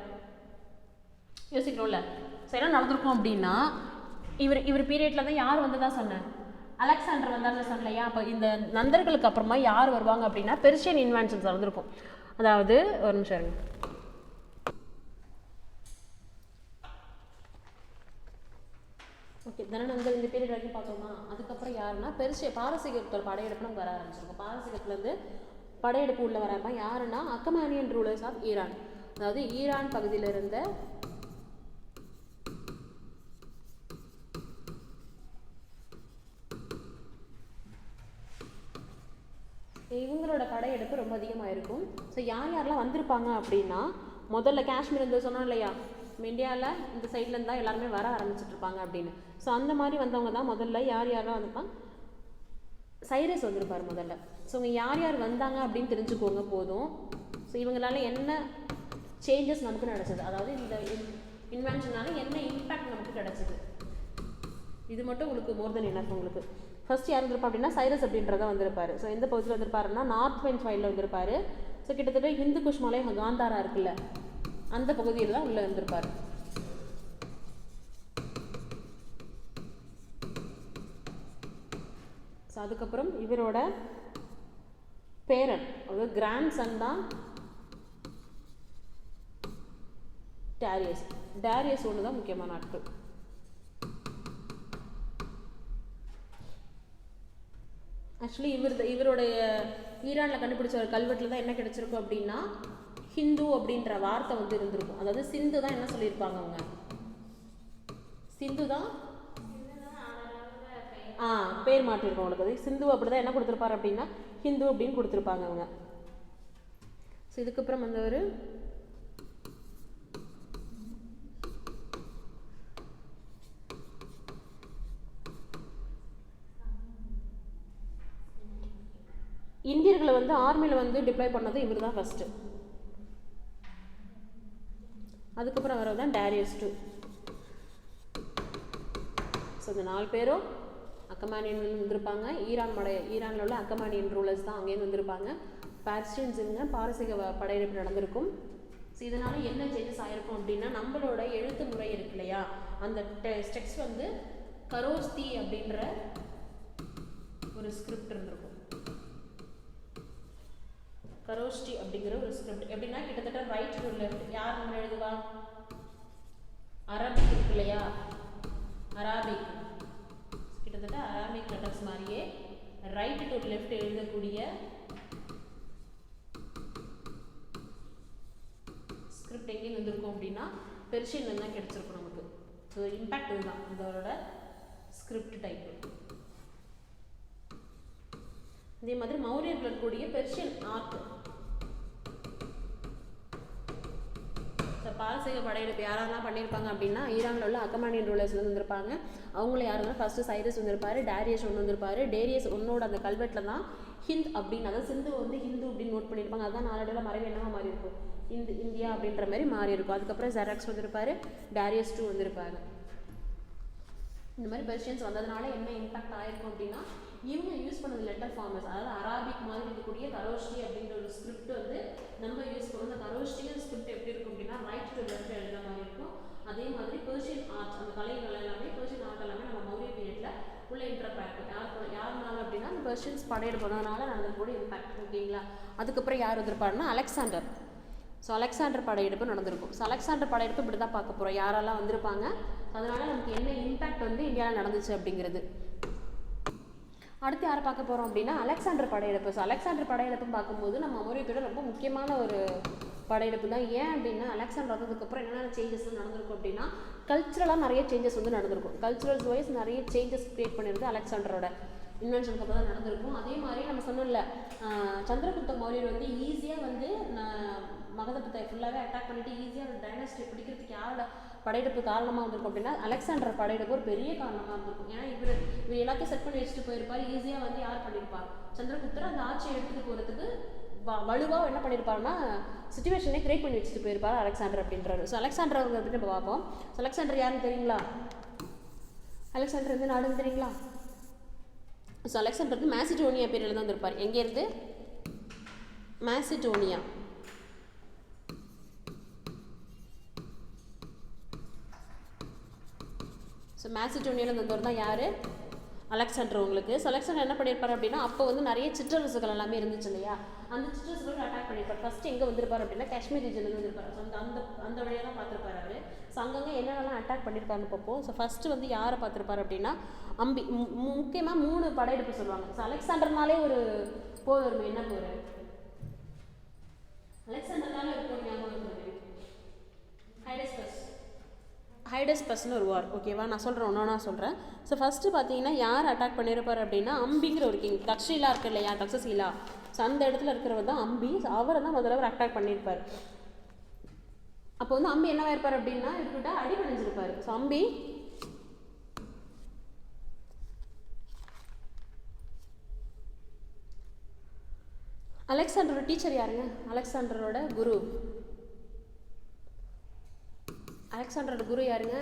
A: யோசிக்கிறோம்ல. ஸோ என்ன நடந்திருக்கும் அப்படின்னா இவர் பீரியடில் தான் யார் வந்ததா சொன்னேன்? அலெக்சாண்டர் வந்தார்னு சொன்னலையா. அப்போ இந்த நந்தர்களுக்கு அப்புறமா யார் வருவாங்க அப்படின்னா பெர்ஷியன் இன்வென்ஷன்ஸ் வந்திருக்கும். அதாவது ஒரு நிமிஷம் இருங்க. ஓகே, தனநந்தர் இந்த பீரியட் வரைக்கும் பார்த்தோமா. அதுக்கப்புறம் யாருன்னா பாரசீகத்தோட படையெடுப்பு நமக்கு வர ஆரம்பிச்சிருக்கும். பாரசீகத்துலேருந்து படையெடுப்பு உள்ள வரப்ப யாருன்னா அக்கமானியன் ரூலர்ஸ் ஆஃப் ஈரான். அதாவது ஈரான் பகுதியில் இருந்த இவங்களோட படையெடுப்பு ரொம்ப அதிகமாக இருக்கும். ஸோ யாரெல்லாம் வந்திருப்பாங்க அப்படின்னா முதல்ல காஷ்மீர் இருந்து சொன்னோம் இல்லையா, இந்தியாவில் இந்த சைட்லேருந்து தான் எல்லாருமே வர ஆரம்பிச்சிட்ருப்பாங்க அப்படின்னு. ஸோ அந்த மாதிரி வந்தவங்க தான் முதல்ல யாரெல்லாம் வந்திருப்பாங்க? சைரஸ் வந்திருப்பார் முதல்ல. ஸோ இவங்க யார் வந்தாங்க அப்படின்னு தெரிஞ்சுக்கோங்க போதும். ஸோ இவங்களால என்ன சேஞ்சஸ் நமக்கு கிடச்சிது, அதாவது இந்த இன்வென்ஷனால என்ன இம்பேக்ட் நமக்கு கிடச்சிது, இது மட்டும் உங்களுக்கு மோர் தென் இனஃப். உங்களுக்கு ஃபர்ஸ்ட் யார் வந்திருப்பா அப்படின்னா சைரஸ் அப்படின்றத வந்திருப்பாரு. ஸோ எந்த பகுதியில் வந்திருப்பாருன்னா நார்த் வென்ஸ் ஃபைலில் வந்திருப்பாரு. ஸோ கிட்டத்தட்ட ஹிந்து குஷ் மலை காந்தாரா இருக்குல்ல, அந்த பகுதியில் தான் உள்ளே வந்திருப்பார். ஸோ அதுக்கப்புறம் இவரோட பேரன், அதாவது கிராண்ட் சன் தான் டேரியஸ் ஒன்று தான் முக்கியமான ஆட்கள். ஆக்சுவலி இவருடைய ஈரானில் கண்டுபிடிச்ச ஒரு கல்வெட்டில் தான் என்ன கிடைச்சிருக்கும் அப்படின்னா ஹிந்து அப்படின்ற வார்த்தை வந்து இருந்திருக்கும். அதாவது சிந்து தான் என்ன சொல்லியிருப்பாங்க அவங்க, சிந்து தான் பேர் மாற்றிருக்கோம் அவங்களுக்கு. அது சிந்து அப்படி தான் என்ன கொடுத்துருப்பாரு அப்படின்னா ஹிந்து அப்படின்னு கொடுத்துருப்பாங்க அவங்க. ஸோ இதுக்கப்புறம் வந்து ஒரு இந்தியர்களை வந்து ஆர்மியில் வந்து டிப்ளாய் பண்ணது இவர் தான் ஃபஸ்ட்டு. அதுக்கப்புறம் வரது தான் டேரியஸ் II. ஸோ இந்த 4 பேரும் அக்கமானியன் வந்திருப்பாங்க. ஈரானில் உள்ள அக்கமானியன் ரூலர்ஸ் தான் அங்கேருந்து வந்திருப்பாங்க. பார்சியன்ஸுங்க பாரசீக படையெடுப்பு நடந்திருக்கும். ஸோ இதனால் என்ன சேஞ்சஸ் ஆகிருக்கும் அப்படின்னா நம்மளோட எழுத்து முறை இருக்கு இல்லையா, அந்த டெக்ஸ்ட் வந்து கரோஸ்தி அப்படின்ற ஒரு ஸ்கிரிப்ட் இருந்திருக்கும். கரோஸ்டி அப்படிங்கிற ஒரு ஸ்கிரிப்ட் எப்படின்னா கிட்டத்தட்ட ரைட் டு லெஃப்ட். யார் நம்ம எழுதுவா? அரபிக் இருக்கு இல்லையா, அராபிக், கிட்டத்தட்ட அராபிக் லெட்டர்ஸ் மாதிரியே ரைட் டு லெஃப்ட் எழுதக்கூடிய ஸ்கிரிப்ட் எங்கேயும் வந்திருக்கும் அப்படின்னா பெர்ஷியன்ல தான் கிடைச்சிருக்கும் நமக்கு. ஸோ இம்பேக்ட் இதுதான் இதோட ஸ்கிரிப்ட் டைப்பு. இதே மாதிரி மௌரியர்கள் இருக்கக்கூடிய பெர்ஷியன் ஆர்ட், பாரசீக படையெடுப்பு யாரெல்லாம் பண்ணியிருப்பாங்க அப்படின்னா ஈரானில் உள்ள அக்கமானியன் ரூலர்ஸ் வந்திருப்பாங்க. அவங்கள யாருன்னா ஃபர்ஸ்ட் சைரஸ் வந்திருப்பாரு, டேரியஸ் ஒன்று வந்திருப்பாரு. டேரியஸ் ஒன்னோட அந்த கல்வெட்டில் தான் ஹிந்த் அப்படின்னு, அதாவது சிந்து வந்து ஹிந்து அப்படின்னு நோட் பண்ணியிருப்பாங்க. அதுதான் நாளடைவில் மறைவு என்னவா மாறி இருக்கும், இந்தியா அப்படின்ற மாதிரி மாறி இருக்கும். அதுக்கப்புறம் ஜெராக்ஸ் வந்திருப்பாரு, டேரியஸ் 2 வந்திருப்பாங்க. இந்த மாதிரி பெர்ஷியன்ஸ் வந்ததுனால என்ன இம்பாக்ட் ஆயிருக்கும் அப்படின்னா, இவங்க யூஸ் பண்ணது லெட்டர் ஃபார்மஸ், அதாவது அரபிக் மாதிரி இருக்கக்கூடிய கரோஷ்டி அப்படின்ற ஒரு ஸ்கிரிப்ட் வந்து நம்ம யூஸ் பண்ணுவோம். அந்த கரோஷ்டிங்கிற ஸ்கிரிப்ட் எப்படி இருக்கும் அப்படின்னா ரைட் டு லெஃப்ட் எழுதுற மாதிரி இருக்கும். அதே மாதிரி பெர்ஷியன் ஆர்ட், அந்த கலைகள் எல்லாமே பெர்ஷியன் ஆர்ட் எல்லாமே நம்ம மௌரிய பீரியட்ல உள்ள இன்டர்பிரேட் யாருனால அப்படின்னா அந்த பெர்ஷியன்ஸ் படையெடுப்பதனால நடந்தக்கூடிய இம்பாக்ட். ஓகேங்களா? அதுக்கப்புறம் யார் வந்திருப்பாருன்னா அலெக்சாண்டர். ஸோ அலெக்சாண்டர் படையெடுப்பு நடந்திருக்கும். ஸோ அலெக்சாண்டர் படையெடுப்பு இப்படி தான் பார்க்க போகிறோம், யாரெல்லாம் வந்திருப்பாங்க, அதனால நமக்கு என்ன இம்பாக்ட் வந்து இந்தியாவில் நடந்துச்சு அப்படிங்கிறது. அடுத்து யாரை பார்க்க போகிறோம் அப்படின்னா அலெக்சாண்டர் படையெடுப்பு. ஸோ அலெக்சாண்டர் படையெடுப்புன்னு பார்க்கும்போது நம்ம மௌரிய பீரியட் ரொம்ப முக்கியமான ஒரு படையெடுப்பு தான். ஏன் அப்படின்னா அலெக்சாண்டர் வந்ததுக்கப்புறம் என்னென்ன சேஞ்சஸ் நடந்திருக்கும் அப்படின்னா கல்ச்சுரலாக நிறைய சேஞ்சஸ் வந்து நடந்திருக்கும். கல்ச்சுரல்ஸ் வைஸ் நிறைய சேஞ்சஸ் க்ரியேட் பண்ணியிருந்து அலெக்சாண்டரோட இன்வென்ஷனுக்கு அப்புறம் தான் நடந்திருக்கும். அதே மாதிரி நம்ம சொன்னோம்ல, சந்திரகுப்த மௌரியர் வந்து ஈஸியாக வந்து மகதத்தை ஃபுல்லாகவே அட்டாக் பண்ணிட்டு ஈஸியாக அந்த டைனஸ்டியை பிடிக்கிறதுக்கு யாரோட படையெடுப்பு காரணமாக வந்திருக்கும் அப்படின்னா அலெக்சாண்டர் படையெடுப்பு ஒரு பெரிய காரணமாக இருந்திருக்கும். ஏன்னா இவர் எல்லாத்தையும் செட் பண்ணி வச்சுட்டு போயிருப்பார். ஈஸியாக வந்து யார் பண்ணியிருப்பார், சந்திரகுப்தர் அந்த ஆட்சியை எடுத்துகிட்டு போகிறதுக்கு வலுவாக என்ன பண்ணியிருப்பாருன்னா சிச்சுவேஷனே கிரியேட் பண்ணி வச்சுட்டு போயிருப்பார் அலெக்சாண்டர் அப்படின்றாரு. ஸோ அலெக்சாண்டர் அவங்க பற்றி நம்ம பார்ப்போம். ஸோ அலெக்சாண்டர் யாருன்னு தெரியுங்களா? அலெக்சாண்டர் எந்த நாடுன்னு தெரியுங்களா? ஸோ அலெக்சாண்டர் வந்து மேசிடோனியா பீரியடில் தான் வந்திருப்பார். எங்கேருந்து? மேசிடோனியா. ஸோ மேசிடோனியாவில் வந்தவர் தான் யார்? அலெக்சாண்டர் உங்களுக்கு. ஸோ அலெக்சாண்டர் என்ன பண்ணியிருப்பார் அப்படின்னா அப்போ வந்து நிறைய சிற்றரசுகள் எல்லாமே இருந்துச்சு இல்லையா, அந்த சிற்றரசுகள் அட்டாக் பண்ணியிருப்பார். ஃபஸ்ட்டு எங்கே வந்திருப்பார் அப்படின்னா காஷ்மீர் ரீஜனில் வந்திருப்பார். ஸோ அந்த வழியாக தான் பார்த்துருப்பார் அவர். ஸோ அங்கங்கே என்னென்னலாம் அட்டாக் பண்ணியிருக்காருன்னு பார்ப்போம். ஸோ ஃபஸ்ட்டு வந்து யாரை பார்த்துருப்பார் அப்படின்னா அம்பி. முக்கியமாக 3 படையெடுப்பு சொல்லுவாங்க. ஸோ அலெக்சாண்டர்னாலே ஒரு போர் வருமே, என்ன போர்? அலெக்சாண்டர்னாலே ஒரு போர் ஞாபகம் வருது, ஹைடஸ்பஸ்னு ஒரு வார். ஓகேவா? நான் சொல்கிறேன், ஒன்றா சொல்கிறேன். ஸோ ஃபஸ்ட்டு பார்த்தீங்கன்னா யார் அட்டாக் பண்ணியிருப்பார் அப்படின்னா அம்பிங்கிற ஒரு கிங். தக்ஷீலா இருக்கு இல்லையா, தக்ஷசீலா. ஸோ அந்த இடத்துல இருக்கிறவர் தான் அம்பி. ஸோ அவரை தான் முதல்ல அட்டாக் பண்ணியிருப்பார். அப்போ வந்து அம்பி என்னவா இருப்பார் அப்படின்னா இவர்கிட்ட அடி பண்ணிச்சிருப்பார். ஸோ அம்பி அலெக்சாண்டரோட டீச்சர் யாருங்க? அலெக்சாண்டரோட குரு. அலெக்சாண்டரோட குரு யாருங்க?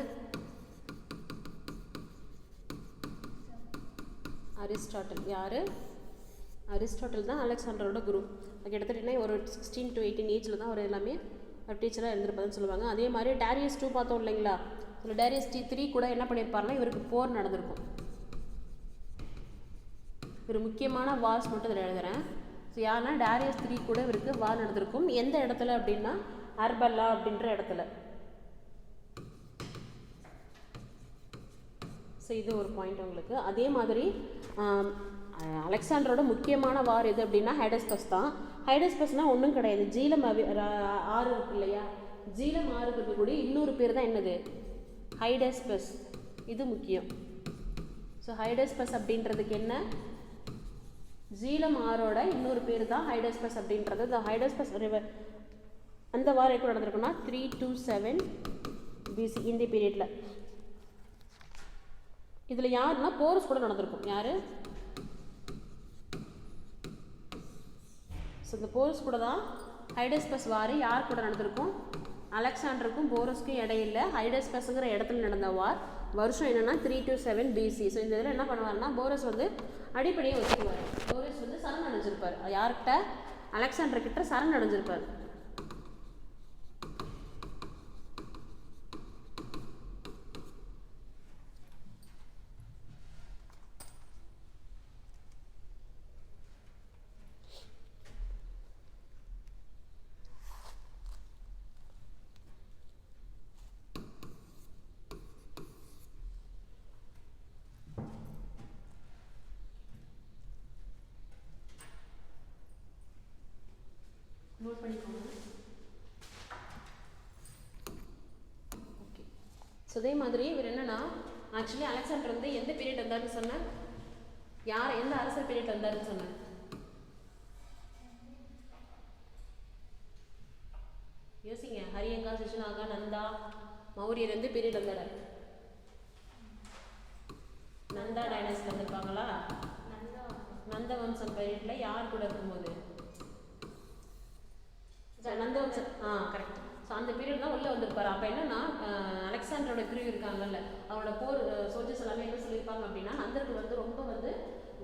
A: அரிஸ்டாட்டில். யார்? அரிஸ்டாட்டில் தான் அலெக்சாண்டரோட குரு. கிட்டத்தட்ட ஒரு 16 to 18 ஏஜில் தான் அவர் எல்லாமே ஒரு டீச்சராக இருந்திருப்பதுன்னு சொல்லுவாங்க. அதே மாதிரி டேரியஸ் 2 பார்த்தோம் இல்லைங்களா, ஸோ டேரியஸ் 3 கூட என்ன பண்ணியிருப்பாருன்னா இவருக்கு போர் நடந்திருக்கும். ஒரு முக்கியமான வார்ஸ் மட்டும் இதில் எழுதுகிறேன். ஸோ யாருன்னா டேரியஸ் 3 கூட இவருக்கு வார் நடந்திருக்கும். எந்த இடத்துல அப்படின்னா அர்பல்லா அப்படின்ற இடத்துல. ஸோ இது ஒரு பாயிண்ட் உங்களுக்கு. அதே மாதிரி அலெக்சாண்டரோட முக்கியமான வார் எது அப்படின்னா ஹைடஸ்பஸ் தான். ஹைடஸ்பஸ்னால் ஒன்றும் கிடையாது, ஜீலம் ஆறு இருக்கு இல்லையா, ஜீலம் ஆறு இருக்கக்கூடிய இன்னொரு பேர் தான் என்னது, ஹைடஸ்பஸ். இது முக்கியம். ஸோ ஹைடஸ்பஸ் அப்படின்றதுக்கு என்ன, ஜீலம் ஆறோட இன்னொரு பேர் தான் ஹைடஸ்பஸ் அப்படின்றது. இந்த ஹைடஸ்பஸ் ரிவர் அந்த வாரம் எப்போ நடந்திருக்குன்னா 327 BC இந்த பீரியடில். இதில் யாருன்னா போரஸ் கூட நடந்திருக்கும். யார்? ஸோ இந்த போரஸ் கூட தான் ஹைடஸ்பஸ் வார் யார் கூட நடந்திருக்கும், அலெக்சாண்டருக்கும் போரஸ்க்கும் இடையில ஹைடஸ்பஸ்ங்கிற இடத்துல நடந்த வார். வருஷம் என்னென்னா 327 BC. ஸோ இந்த இதில் என்ன பண்ணுவார்னா போரஸ் வந்து அடிப்படையை வச்சுக்குவார். போரஸ் வந்து சரண் அடைஞ்சிருப்பார். யார்கிட்ட? அலெக்சாண்டர் கிட்ட சரண் அடைஞ்சிருப்பார். நோட் பண்ணிக்கோங்க. ஓகே. ஸோ அதே மாதிரி இவர் என்னன்னா ஆக்சுவலி அலெக்சாண்டர் வந்து எந்த பீரியட் வந்தாருன்னு சொன்னேன், யார் எந்த அரசர் பீரியட் வந்தாருன்னு சொன்னேன், யோசிங்க. ஹரியங்கா, சிசுநாகா, நந்தா, மௌரியர் வந்து பீரியட் வந்தாரு. நந்தா டைனஸ்டி வந்திருப்பாங்களா? நந்த வம்சம் பீரியட்ல யார் கூட இருக்கும்போது? நந்த வம்சம் கரெக்ட். ஸோ அந்த பீரியட் தான் உள்ளே வந்திருப்பாரு. அப்போ என்னன்னா அலெக்சாண்டரோட கிரீவ் இருக்காங்கல்ல, அவரோட போர் சோல்ஜர்ஸ் எல்லாமே என்ன சொல்லியிருப்பாங்க அப்படின்னா, நந்தர்கள் வந்து ரொம்ப வந்து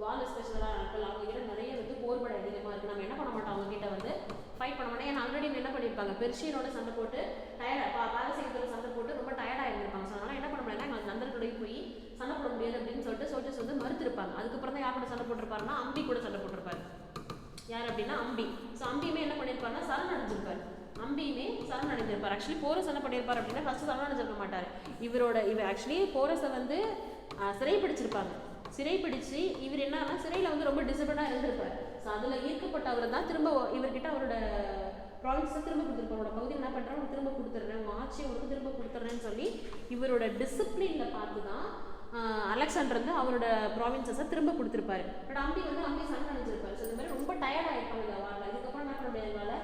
A: வால் ஸ்பெஷலாக ஆட்கள், அவங்க கிட்ட நிறைய வந்து போர்படை அதிகமாக இருக்குது, நம்ம என்ன பண்ண மாட்டோம் அவங்க கிட்ட வந்து ஃபைட் பண்ண மாட்டோம். ஏன்னா ஆல்ரெடி என்ன பண்ணியிருப்பாங்க, பெர்ஷியனோட சண்டை போட்டு டயர்டாக பாரசீகத்தோட சண்டை போட்டு ரொம்ப டயர்டாக இருந்திருப்பாங்க. ஸோ அதனால் என்ன பண்ண முடியாதுன்னா எங்களுக்கு நந்தர்களோடய போய் சண்டை போட முடியாது அப்படின்னு சொல்லிட்டு சோல்ஜர்ஸ் வந்து மறுத்திருப்பாங்க. அதுக்கப்புறம் தான் யார் கூட சண்டை போட்டிருப்பாருன்னா அம்பி கூட சண்டை போட்டிருப்பாரு. யார் அப்படின்னா அம்பி. ஸோ அம்பியுமே என்ன பண்ணியிருப்பாருன்னா சரணடைஞ்சிருப்பார். அம்பியுமே சரணடைஞ்சிருப்பார். ஆக்சுவலி போரஸ் என்ன பண்ணியிருப்பார் அப்படின்னா ஃபர்ஸ்ட் சரணடைஞ்சிருக்க மாட்டார். இவர் ஆக்சுவலி போரஸை வந்து சிறைப்பிடிச்சிருப்பாங்க. சிறைப்பிடிச்சு இவர் என்னன்னா சிறையில் வந்து ரொம்ப டிசிப்ளினாக இருந்திருப்பார். ஸோ அதில் ஈர்க்கப்பட்டவர் தான் திரும்ப இவர்கிட்ட அவரோட ப்ராவின்ஸை திரும்ப கொடுத்துருப்பார். அவரோட பகுதி என்ன பண்ணுறேன் திரும்ப கொடுத்துட்றேன், உங்கள் ஆட்சியை உங்களுக்கு திரும்ப கொடுத்துட்றேன்னு சொல்லி இவரோட டிசிப்ளினில் பார்த்து தான் அலெக்சாண்டர் வந்து அவரோட ப்ராவின்சஸை திரும்ப கொடுத்துருப்பாரு. But Ambi சரணடைஞ்சிருப்பாரு. ஸோ இந்த மாதிரி ரொம்ப டயர்டாக இருப்பாங்க இந்த வாரில். இதுக்கப்புறம் என்ன பண்ண முடியாதுனால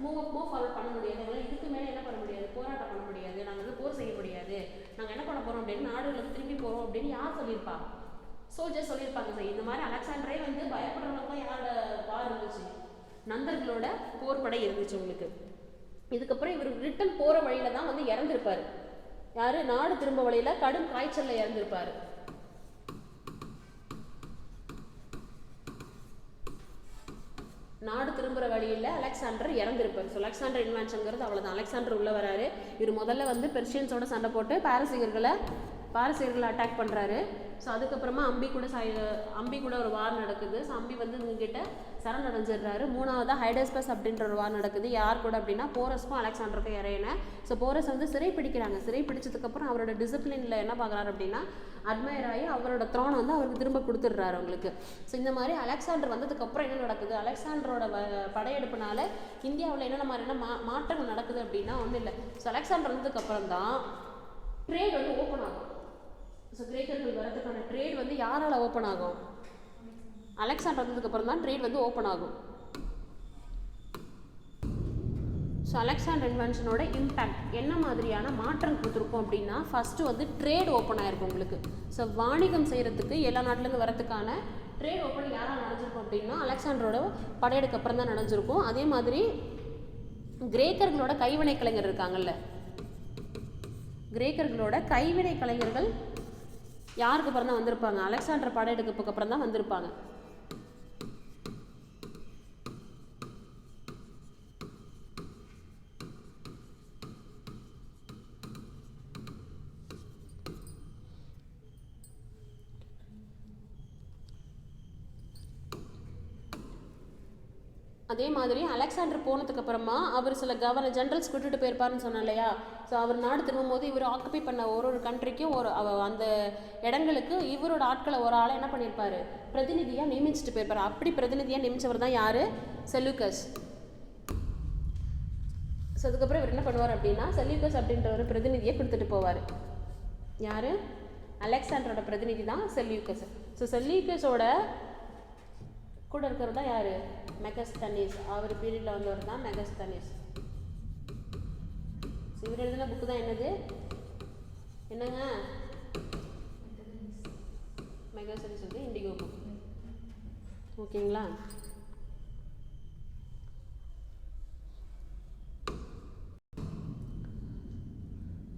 A: மூவ் ஃபார்வர்ட் பண்ண முடியாது, அதனால் இதுக்கு மேலே என்ன பண்ண முடியாது, போராட்டம் பண்ண முடியாது, நாங்கள் வந்து போர் செய்ய முடியாது, நாங்கள் என்ன பண்ண போகிறோம் அப்படின்னு நாடுகளுக்கு திரும்பி போகிறோம் அப்படின்னு யார் சொல்லியிருப்பா? சோல்ஜர்ஸ் சொல்லியிருப்பாங்க. சார் இந்த மாதிரி அலெக்சாண்டரே வந்து பயப்படுறவங்க யாரோட வார் இருந்துச்சு, நந்தர்களோட போர்படை இருந்துச்சு உங்களுக்கு. இதுக்கப்புறம் இவர் ரிட்டன் போகிற வழியில தான் வந்து இறந்துருப்பார். யாரு? நாடு திரும்ப வழியில கடும் காய்ச்சல்ல இறந்துருப்பாரு. நாடு திரும்புகிற வழியில் அலெக்சாண்டர் இறந்துருப்பார். ஸோ அலெக்சாண்டர் இன்வென்ஷன்ங்கிறது அவ்வளோதான். அலெக்சாண்டர் உள்ளே வராரு. இவர் முதல்ல வந்து பெர்ஷியன்ஸோட சண்டை போட்டு பாரசீகர்களை அட்டாக் பண்ணுறாரு. ஸோ அதுக்கப்புறமா அம்பி கூட ஒரு வார் நடக்குது. ஸோ அம்பி வந்து இவங்ககிட்ட சரணடைஞ்சிடுறாரு. மூணாவதாக ஹைடஸ்பஸ் அப்படின்ற ஒரு வார் நடக்குது. யார் கூட அப்படின்னா போரஸ்க்கும் அலெக்சாண்டருக்கும் இறையன. ஸோ போரஸ் வந்து சிறைப்பிடிக்கிறாங்க. சிறைப்பிடிச்சதுக்கப்புறம் அவரோட டிசிப்ளினில் என்ன பார்க்குறாரு அப்படின்னா அட்மையர் ஆகி அவரோட த்ரோனை வந்து அவருக்கு திரும்ப கொடுத்துட்றாரு அவங்களுக்கு. ஸோ இந்த மாதிரி அலெக்சாண்டர் வந்ததுக்கப்புறம் என்ன நடக்குது, அலெக்சாண்டரோட படையெடுப்புனால இந்தியாவில் என்னென்ன மாதிரியான மாற்றங்கள் நடக்குது அப்படின்னா ஒன்றும் இல்லை. ஸோ அலெக்சாண்டர் வந்ததுக்கப்புறம் தான் ட்ரேட் வந்து ஓப்பன் ஆகும். ஸோ கிரேக்கர்கள் வரதுக்கான ட்ரேட் வந்து யாரால் ஓப்பன் ஆகும்? அலெக்சாண்டர் வந்ததுக்கப்புறம் தான் ட்ரேட் வந்து ஓப்பன் ஆகும். ஸோ அலெக்சாண்டர் இன்வென்ஷனோட இம்பேக்ட் என்ன மாதிரியான மாற்றம் கொடுத்துருக்கோம் அப்படின்னா ஃபஸ்ட்டு வந்து ட்ரேட் ஓப்பன் ஆகிருக்கும் உங்களுக்கு. ஸோ வாணிகம் செய்கிறதுக்கு எல்லா நாட்டிலேருந்து வரதுக்கான ட்ரேட் ஓப்பன் யாரால் நடந்திருக்கும் அப்படின்னா அலெக்சாண்டரோட படையெடுக்கு அப்புறம் தான் நடந்திருக்கும். அதே மாதிரி கிரேக்கர்களோட கைவினை கலைஞர் இருக்காங்கல்ல, கிரேக்கர்களோட கைவினை கலைஞர்கள் யாருக்கு அப்புறம் தான் வந்திருப்பாங்க? அலெக்சாண்டர் படையெடுப்புக்கு அப்புறம் தான் வந்திருப்பாங்க. அதே மாதிரி அலெக்சாண்டர் போனதுக்கு அப்புறமா அவர் சில ஜெனரல்ஸ் விட்டுட்டு போயிருப்பாருன்னு சொன்னேன் இல்லையா. ஸோ அவர் நாடு திரும்பும் போது இவர் ஆக்குபை பண்ண ஒரு கண்ட்ரிக்கும் அந்த இடங்களுக்கு இவரோட ஆட்களை ஒரு ஆளை என்ன பண்ணியிருப்பாரு, பிரதிநிதியாக நியமிச்சுட்டு போயிருப்பாரு. அப்படி பிரதிநிதியாக நியமிச்சவர் தான் யார்? செல்யூக்கஸ். ஸோ அதுக்கப்புறம் இவர் என்ன பண்ணுவார் அப்படின்னா செல்யூக்கஸ் அப்படின்ற ஒரு பிரதிநிதியை கொடுத்துட்டு போவார். யார்? அலெக்சாண்டரோட பிரதிநிதி தான் செல்யூக்கஸ். ஸோ செல்யூக்கஸோட கூட இருக்கிறது தான் யார்? மெகஸ்தனிஸ். அவர் பீரியடில் வந்தவர் தான் மெகஸ்தனிஸ். இவர் எழுதின புக்கு தான் என்னங்க? மெகஸ்தனிஸ் வந்து இண்டிகோ புக். ஓகேங்களா?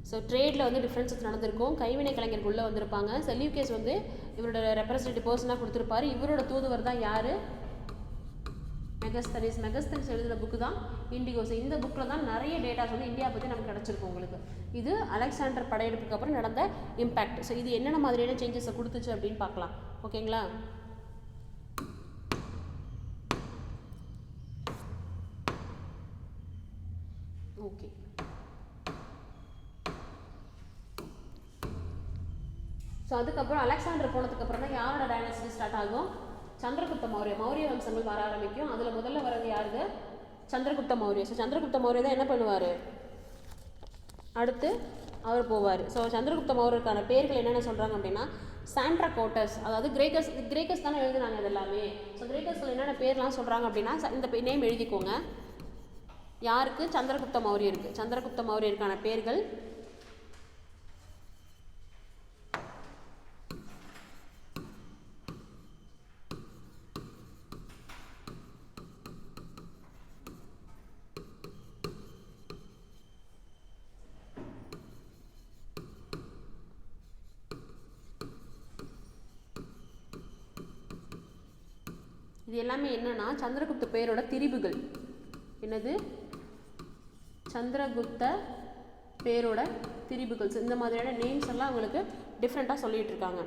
A: ஸோ ட்ரேடில் வந்து டிஃப்ரென்ஸஸ் நடந்திருக்கும். கைவினை கலைஞர்கள் உள்ளே வந்திருப்பாங்க. செல்யூக்கஸ் வந்து இவரோட ரெப்ரசன்டேட்டிவ் பர்சனாக கொடுத்துருப்பாரு. இவரோட தூதுவர் தான் யார்? மெகஸ்தனிஸ். மெகஸ்தனிஸ் எழுதுகிற புக்கு தான் இண்டிகோஸ். இந்த புக்கில் தான் நிறைய டேட்டாஸ் வந்து இந்தியா பற்றி நமக்கு கிடச்சிருக்கும் உங்களுக்கு. இது அலெக்சாண்டர் படையெடுப்புக்கு அப்புறம் நடந்த இம்பேக்ட். ஸோ இது என்னென்ன மாதிரியான சேஞ்சஸை கொடுத்துச்சு அப்படின்னு பார்க்கலாம். ஓகேங்களா? ஓகே. ஸோ அதுக்கப்புறம் அலெக்சாண்டர் போனதுக்கப்புறம் தான் யாரோட டைனஸ்டி ஸ்டார்ட் ஆகும்? சந்திரகுப்த மௌரிய வம்சங்கள் வர ஆரம்பிக்கும். அதில் முதல்ல வர்றது யாருக்கு? சந்திரகுப்த மௌரிய. ஸோ சந்திரகுப்த மௌரிய தான் என்ன பண்ணுவார்? அடுத்து அவர் போவார். ஸோ சந்திரகுப்த மௌரியருக்கான பேர்கள் என்னென்ன சொல்கிறாங்க அப்படின்னா சாண்ட்ராகோட்டஸ், அதாவது கிரேக்கஸ் தானே எழுதுனாங்க இது எல்லாமே. ஸோ கிரேக்கஸில் என்னென்ன பேர்லாம் சொல்கிறாங்க அப்படின்னா இந்த நேம் எழுதிக்கோங்க. யாருக்கு? சந்திரகுப்த மௌரியருக்கு. சந்திரகுப்த மௌரியருக்கான பேர்கள் இது எல்லாமே என்னன்னா சந்திரகுப்த பெயரோட திரிவுகள். என்னது? சந்திரகுப்த பேரோட திரிபுகள். இந்த மாதிரியான நேம்ஸ் எல்லாம் உங்களுக்கு டிஃப்ரெண்ட்டாக சொல்லிட்டு இருக்காங்க.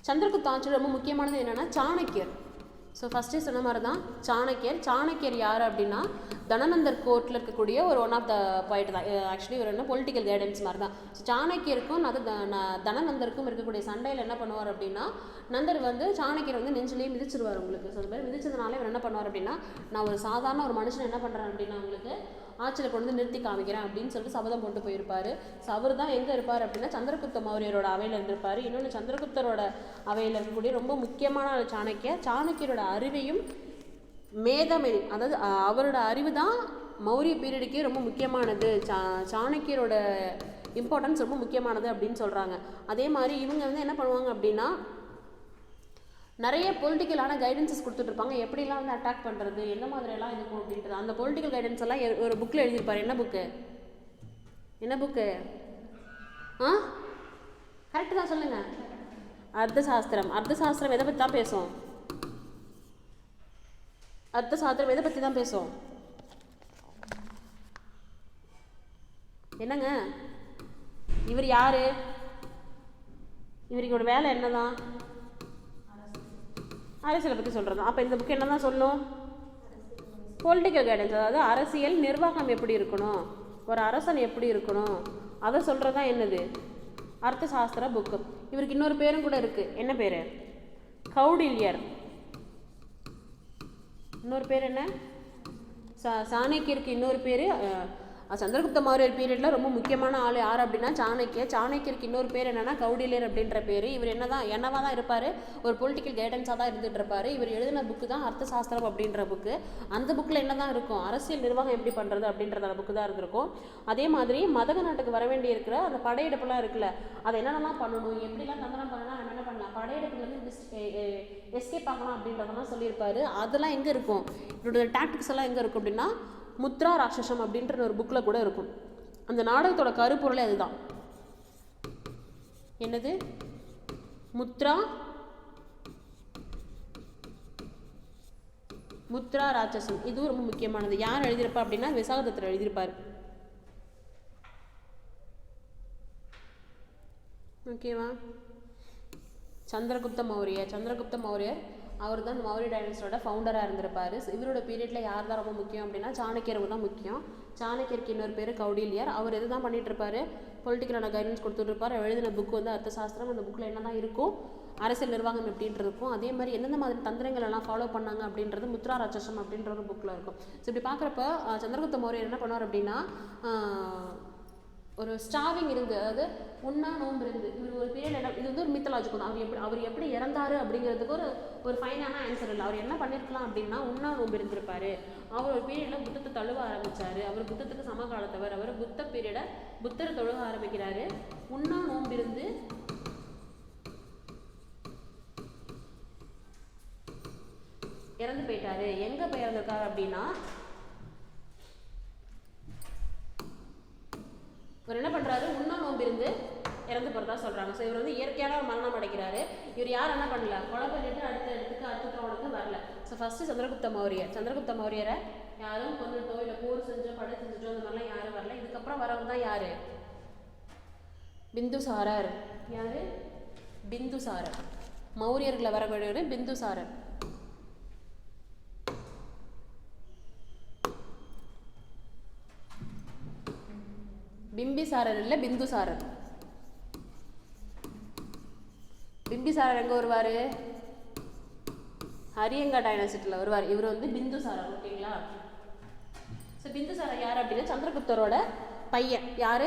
A: சந்திரகுப்த ஆட்சியில் ரொம்ப முக்கியமானது என்னென்னா சாணக்கியர். ஸோ ஃபஸ்ட்டே சொன்ன மாதிரி தான் சாணக்கியர். சாணக்கியர் யார் அப்படின்னா தனநந்தர் கோர்ட்டில் இருக்கக்கூடிய ஒரு ஒன் ஆஃப் த பாயிண்ட் தான். ஆக்சுவலி ஒரு என்ன பொலிட்டிக்கல் கைடன்ஸ் மாதிரி தான். ஸோ சாணக்கியருக்கும் தனநந்தருக்கும் இருக்கக்கூடிய சண்டையில் என்ன பண்ணுவார் அப்படின்னா, நந்தர் வந்து சாணக்கியர் வந்து நெஞ்சிலேயே மிதிச்சிருவார் உங்களுக்கு. ஸோ அது மாதிரி மிதிச்சதுனால இவர் என்ன பண்ணுவார் அப்படின்னா, நான் ஒரு சாதாரண ஒரு மனுஷன் என்ன பண்ணுறேன் அப்படின்னா உங்களுக்கு ஆட்சியில் கொண்டு வந்து நிறுத்தி காமிக்கிறேன் அப்படின்னு சொல்லிட்டு சபதம் போட்டு போயிருப்பார். ஸோ அவர் தான் எங்கே இருப்பார் அப்படின்னா சந்திரகுப்த மௌரியரோட அவையில் இருந்திருப்பார். இன்னொன்று சந்திரகுப்தரோட அவையில் இருக்கக்கூடிய ரொம்ப முக்கியமான சாணக்கியரோட அறிவையும் மேதமை, அதாவது அவரோட அறிவு தான் மௌரிய பீரியடுக்கே ரொம்ப முக்கியமானது. சாணக்கியரோட இம்பார்ட்டன்ஸ் ரொம்ப முக்கியமானது அப்படின்னு சொல்கிறாங்க. அதே மாதிரி இவங்க வந்து என்ன பண்ணுவாங்க அப்படின்னா நிறைய பொலிட்டிக்கலான கைடன்சஸ் கொடுத்துட்ருப்பாங்க. எப்படிலாம் வந்து அட்டாக் பண்ணுறது, எந்த மாதிரியெல்லாம் இருக்கும் அப்படின்றது. அந்த பொலிட்டிக்கல் கைடன்ஸ் எல்லாம் ஒரு புக்கில் எழுதியிருப்பார். என்ன புக்கு? கரெக்டு தான் சொல்லுங்கள். அர்த்தசாஸ்திரம். அர்த்தசாஸ்திரம் எதை பற்றி தான் பேசும்? அர்த்தசாஸ்திரம் எதை பற்றி தான் பேசும்? என்னங்க இவர் யாரு? இவருக்கு ஒரு வேலை என்னதான்? அரசியலை பற்றி சொல்கிறது. அப்போ இந்த புக்கு என்ன தான் சொல்லும்? பொலிட்டிக்கல் கைடன்ஸ், அதாவது அரசியல் நிர்வாகம் எப்படி இருக்கணும், ஒரு அரசன் எப்படி இருக்கணும், அதை சொல்கிறது தான் என்னது? அர்த்தசாஸ்திர புக்கு. இவருக்கு இன்னொரு பேரும் கூட இருக்குது. என்ன பேர்? கௌடில்யர். இன்னொரு பேர் என்ன? சாணக்கியருக்கு இன்னொரு பேர். சந்திரகுப்த மௌரியர் பீரியடில் ரொம்ப முக்கியமான ஆள் யார் அப்படின்னா சாணக்கியருக்கு இன்னொரு பேர் என்னென்னா கௌடில்யர் அப்படின்ற பேர். இவர் என்னவா தான் இருப்பார்? ஒரு பொலிட்டிக்கல் கைடன்ஸாக தான் இருந்துகிட்டு இருப்பார். இவர் எழுதின புக்கு தான் அர்த்தசாஸ்திரம் அப்படின்ற புக்கு. அந்த புக்கில் என்ன தான் இருக்கும்? அரசியல் நிர்வாகம் எப்படி பண்ணுறது அப்படின்றத புக்கு தான் இருந்திருக்கும். அதே மாதிரி மதக நாட்டுக்கு வர வேண்டி இருக்கிற அந்த படையெடுப்புலாம் இருக்குல்ல, அதை என்னென்னலாம் பண்ணணும், எப்படிலாம் தந்திரம் பண்ணலாம், நம்ம என்ன பண்ணலாம், படையெடுப்புலேருந்து எஸ்கேப் ஆகலாம் அப்படின்றதெல்லாம் சொல்லியிருப்பார். அதெல்லாம் எங்கே இருக்கும்? இவரோட டாக்டிக்ஸ் எல்லாம் எங்கே இருக்கும் அப்படின்னா முத்ரா ராட்சசம் அப்படின்ற ஒரு புக்கில் கூட இருக்கும். அந்த நாடகத்தோட கருப்பொருளே அதுதான். என்னது? முத்ரா ராட்சசம். இதுவும் ரொம்ப முக்கியமானது. யார் எழுதியிருப்பா அப்படின்னா விசாகதத்தர் எழுதியிருப்பார். ஓகேவா? சந்திரகுப்த மௌரியர் அவர் தான் மௌரிய டைனஸ்டியோட ஃபவுண்டராக இருந்திருப்பார். இவரோட பீரியடில் யார் தான் ரொம்ப முக்கியம் அப்படின்னா சாணக்கியருக்கு தான் முக்கியம். சாணக்கியருக்கு இன்னொரு பேர் கௌடில்யர். அவர் எது தான் பண்ணிட்டு இருப்பாரு? பொலிட்டிக்கலான கைடன்ஸ் கொடுத்துட்ருப்பார். எழுதின புக் வந்து அர்த்தசாஸ்திரம். அந்த புக்கில் என்ன தான் இருக்கும்? அரசியல் நிர்வாகம் எப்படின்ட்டு இருக்கும். அதே மாதிரி எந்தெந்த மாதிரி தந்திரங்கள் எல்லாம் ஃபாலோ பண்ணாங்க அப்படின்றது முத்ரா ராட்சசம் அப்படின்ற ஒரு புக்கில் இருக்கும். ஸோ இப்படி பார்க்குறப்ப சந்திரகுப்த மௌரியர் என்ன பண்ணுவார் அப்படின்னா ஒரு ஸ்டாவிங் இருந்து, அதாவது உண்ணா நோம்பு இருந்து, இவர் ஒரு பீரியட், இது வந்து ஒரு மித்தலாஜிக்கல் தான். அவர் எப்படி இறந்தாரு அப்படிங்கிறதுக்கு ஒரு ஃபைனான ஆன்சர் இல்லை. அவர் என்ன பண்ணியிருக்கலாம் அப்படின்னா உண்ணா நோம்பு இருந்திருப்பாரு. அவர் ஒரு பீரியடில் புத்தத்தை தழுவ ஆரம்பித்தார். அவர் புத்தத்துக்கு சமகாலத்தவர். அவர் புத்தரை தொழுக ஆரம்பிக்கிறாரு. உண்ணா நோம்பு இருந்து இறந்து போயிட்டாரு. எங்கே போய் இறந்துருக்காரு அப்படின்னா இவர் என்ன பண்ணுறாரு? உண்ணா நோம்பு இருந்து இறந்து போகிறதா சொல்கிறாங்க. ஸோ இவர் வந்து இயற்கையான ஒரு மரணம் அடைக்கிறாரு. இவர் யார் என்ன பண்ணல, கொலை பண்ணிட்டு அடுத்த இடத்துக்கு அடுத்த வரல. ஸோ ஃபஸ்ட்டு சந்திரகுப்த மௌரியரை யாரும் கொண்டுட்டோ இல்லை போர் செஞ்சோ படை செஞ்சுட்டோ அந்த மாதிரிலாம் யாரும் வரல. இதுக்கப்புறம் வரவங்க தான் யார்? பிந்துசாரர். யார்? பிந்துசாரர். மௌரியர்களை வரக்கூடியவர் பிந்துசாரர். பிம்பிசாரர் இல்லை, பிந்துசாரர். பிம்பிசாரர் எங்கே வருவார்? ஹரியங்கா டைனஸ்டியில் வருவார். இவர் வந்து பிந்துசாரர். ஓகேங்களா? ஸோ பிந்துசாரர் யார் அப்படின்னா சந்திரகுப்தரோட பையன். யார்?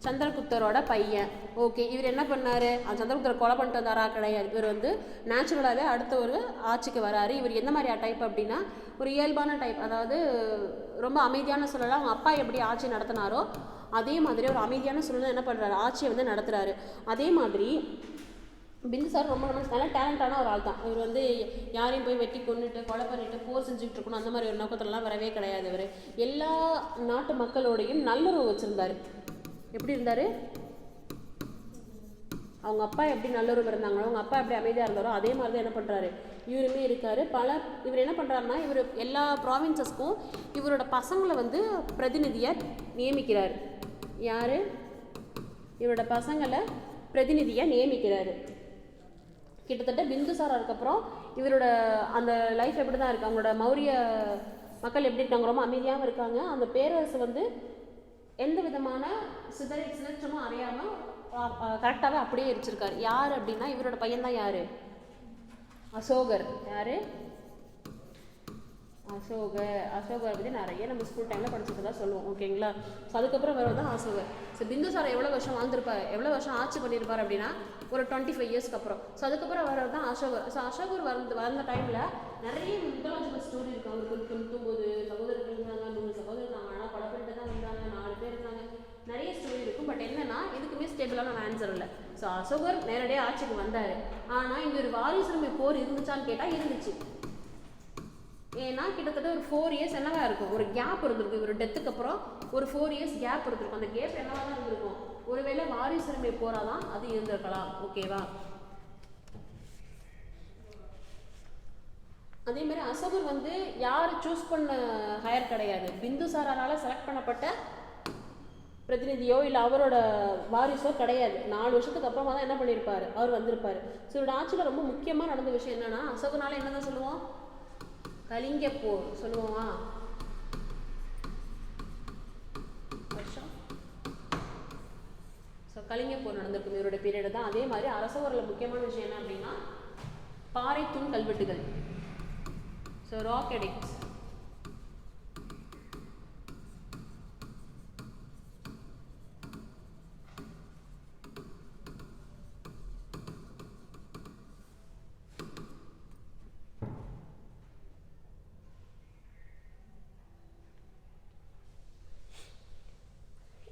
A: சந்திரகுப்தரோட பையன். ஓகே. இவர் என்ன பண்ணார்? சந்திரகுப்தரை கொலை பண்ணிட்டு வந்தாரா? கிடையாது. இவர் வந்து நேச்சுரலாகவே அடுத்த ஒரு ஆட்சிக்கு வராரு. இவர் எந்த மாதிரி டைப் அப்படின்னா ஒரு இயல்பான டைப், அதாவது ரொம்ப அமைதியான சூழலாக அவங்க அப்பா எப்படி ஆட்சி நடத்தினாரோ அதே மாதிரி ஒரு அமைதியான சூழலை என்ன பண்ணுறாரு, ஆட்சியை வந்து நடத்துகிறாரு. அதே மாதிரி பிந்துசார் ரொம்ப நல்லா டேலண்டான ஒரு ஆள் தான். இவர் வந்து யாரையும் போய் வெட்டி கொண்டுட்டு கொலை பண்ணிட்டு போர் செஞ்சுக்கிட்டு இருக்கணும் அந்த மாதிரி ஒரு நோக்கத்துலலாம் வரவே கிடையாது. இவர் எல்லா நாட்டு மக்களோடையும் நல்லுறவு வச்சுருந்தார். எப்படி இருந்தார், அவங்க அப்பா எப்படி நல்லுறவு இருந்தாங்களோ, அவங்க அப்பா எப்படி அமைதியாக இருந்தாரோ அதே மாதிரி தான் என்ன பண்ணுறாரு இவருமே இருக்கார். இவர் என்ன பண்ணுறாருன்னா, இவர் எல்லா ப்ராவின்சஸ்க்கும் இவரோட பசங்களை வந்து பிரதிநிதியாக நியமிக்கிறார். யார், இவரோட பசங்களை பிரதிநிதியாக நியமிக்கிறாரு. கிட்டத்தட்ட பிந்துசாரா அதுக்கப்புறம் இவரோட அந்த லைஃப் எப்படி தான் இருக்குது, அவங்களோட மௌரிய மக்கள் எப்படி இருக்காங்க, ரொம்ப அமைதியாகவும் இருக்காங்க. அந்த பேரரசு வந்து எந்த விதமான சிதறச்சமும் அறியாமல் கரெக்டாகவே அப்படியே எரிச்சிருக்காரு. யார் அப்படின்னா இவரோட பையன்தான் யார், அசோகர். யார், அசோகரை பற்றி நிறைய நம்ம ஸ்கூல் டைமில் படிச்சுட்டு தான் சொல்லுவோம். ஓகேங்களா. ஸோ அதுக்கப்புறம் வர தான் அசோகர். ஸோ பிந்துசாரா எவ்வளோ வருஷம் வாழ்ந்திருப்பார், எவ்வளோ வருஷம் ஆட்சி பண்ணியிருப்பார் அப்படின்னா ஒரு 25 இயர்ஸ்க்கு அப்புறம். ஸோ அதுக்கப்புறம் வர தான் அசோகர். ஸோ அசோகர் வந்த டைமில் நிறைய மித்தாலஜிக்கல் ஸ்டோரி இருக்குது. அவருக்கு 99 சகோதரர்கள் இருந்தாங்க, 100 சகோதரர் இருந்தாங்க, ஆனால் கொலை பண்ணிட்டு தான் இருந்தாங்க, 4 பேர் இருந்தாங்க, நிறைய ஸ்டோரி இருக்கும். பட் என்னன்னா இதுக்குமே ஸ்டேபிளான ஆன்சர் இல்லை. ஸோ அசோகர் நேரடியாக ஆட்சிக்கு வந்தார். ஆனால் இங்கே ஒரு வாரிசுரிமை போர் இருந்துச்சான்னு கேட்டால் இருந்துச்சு. ஏன்னா கிட்டத்தட்ட ஒரு 4 இயர்ஸ் என்னவா இருக்கும், ஒரு கேப் இருந்திருக்கு. ஒரு டெத்துக்கு அப்புறம் ஒரு 4 இயர்ஸ் கேப் இருந்திருக்கும். அந்த கேப் என்னவா தான் இருந்திருக்கும், ஒருவேளை வாரிசுரிமை போராதான் அது இருந்திருக்கலாம். ஓகேவா. அதே மாதிரி அசோகர் வந்து யார் சூஸ் பண்ண ஹையர் கிடையாது, பிந்துசாரால செலக்ட் பண்ணப்பட்ட பிரதிநிதியோ இல்லை அவரோட வாரிசோ கிடையாது. 4 வருஷத்துக்கு அப்புறமா தான் என்ன பண்ணியிருப்பார், அவர் வந்திருப்பார். ஸோ இவரோட ஆட்சியில் ரொம்ப முக்கியமாக நடந்த விஷயம் என்னன்னா, அசோகனால என்னதான் சொல்லுவோம், கலிங்க போர் சொல்லுவோமா. ஸோ கலிங்க போர் நடந்திருக்கும் இவரோட பீரியட் தான். அதே மாதிரி அரசவரில் முக்கியமான விஷயம் என்ன அப்படின்னா பாறை தூண் கல்வெட்டுகள். So rock edicts.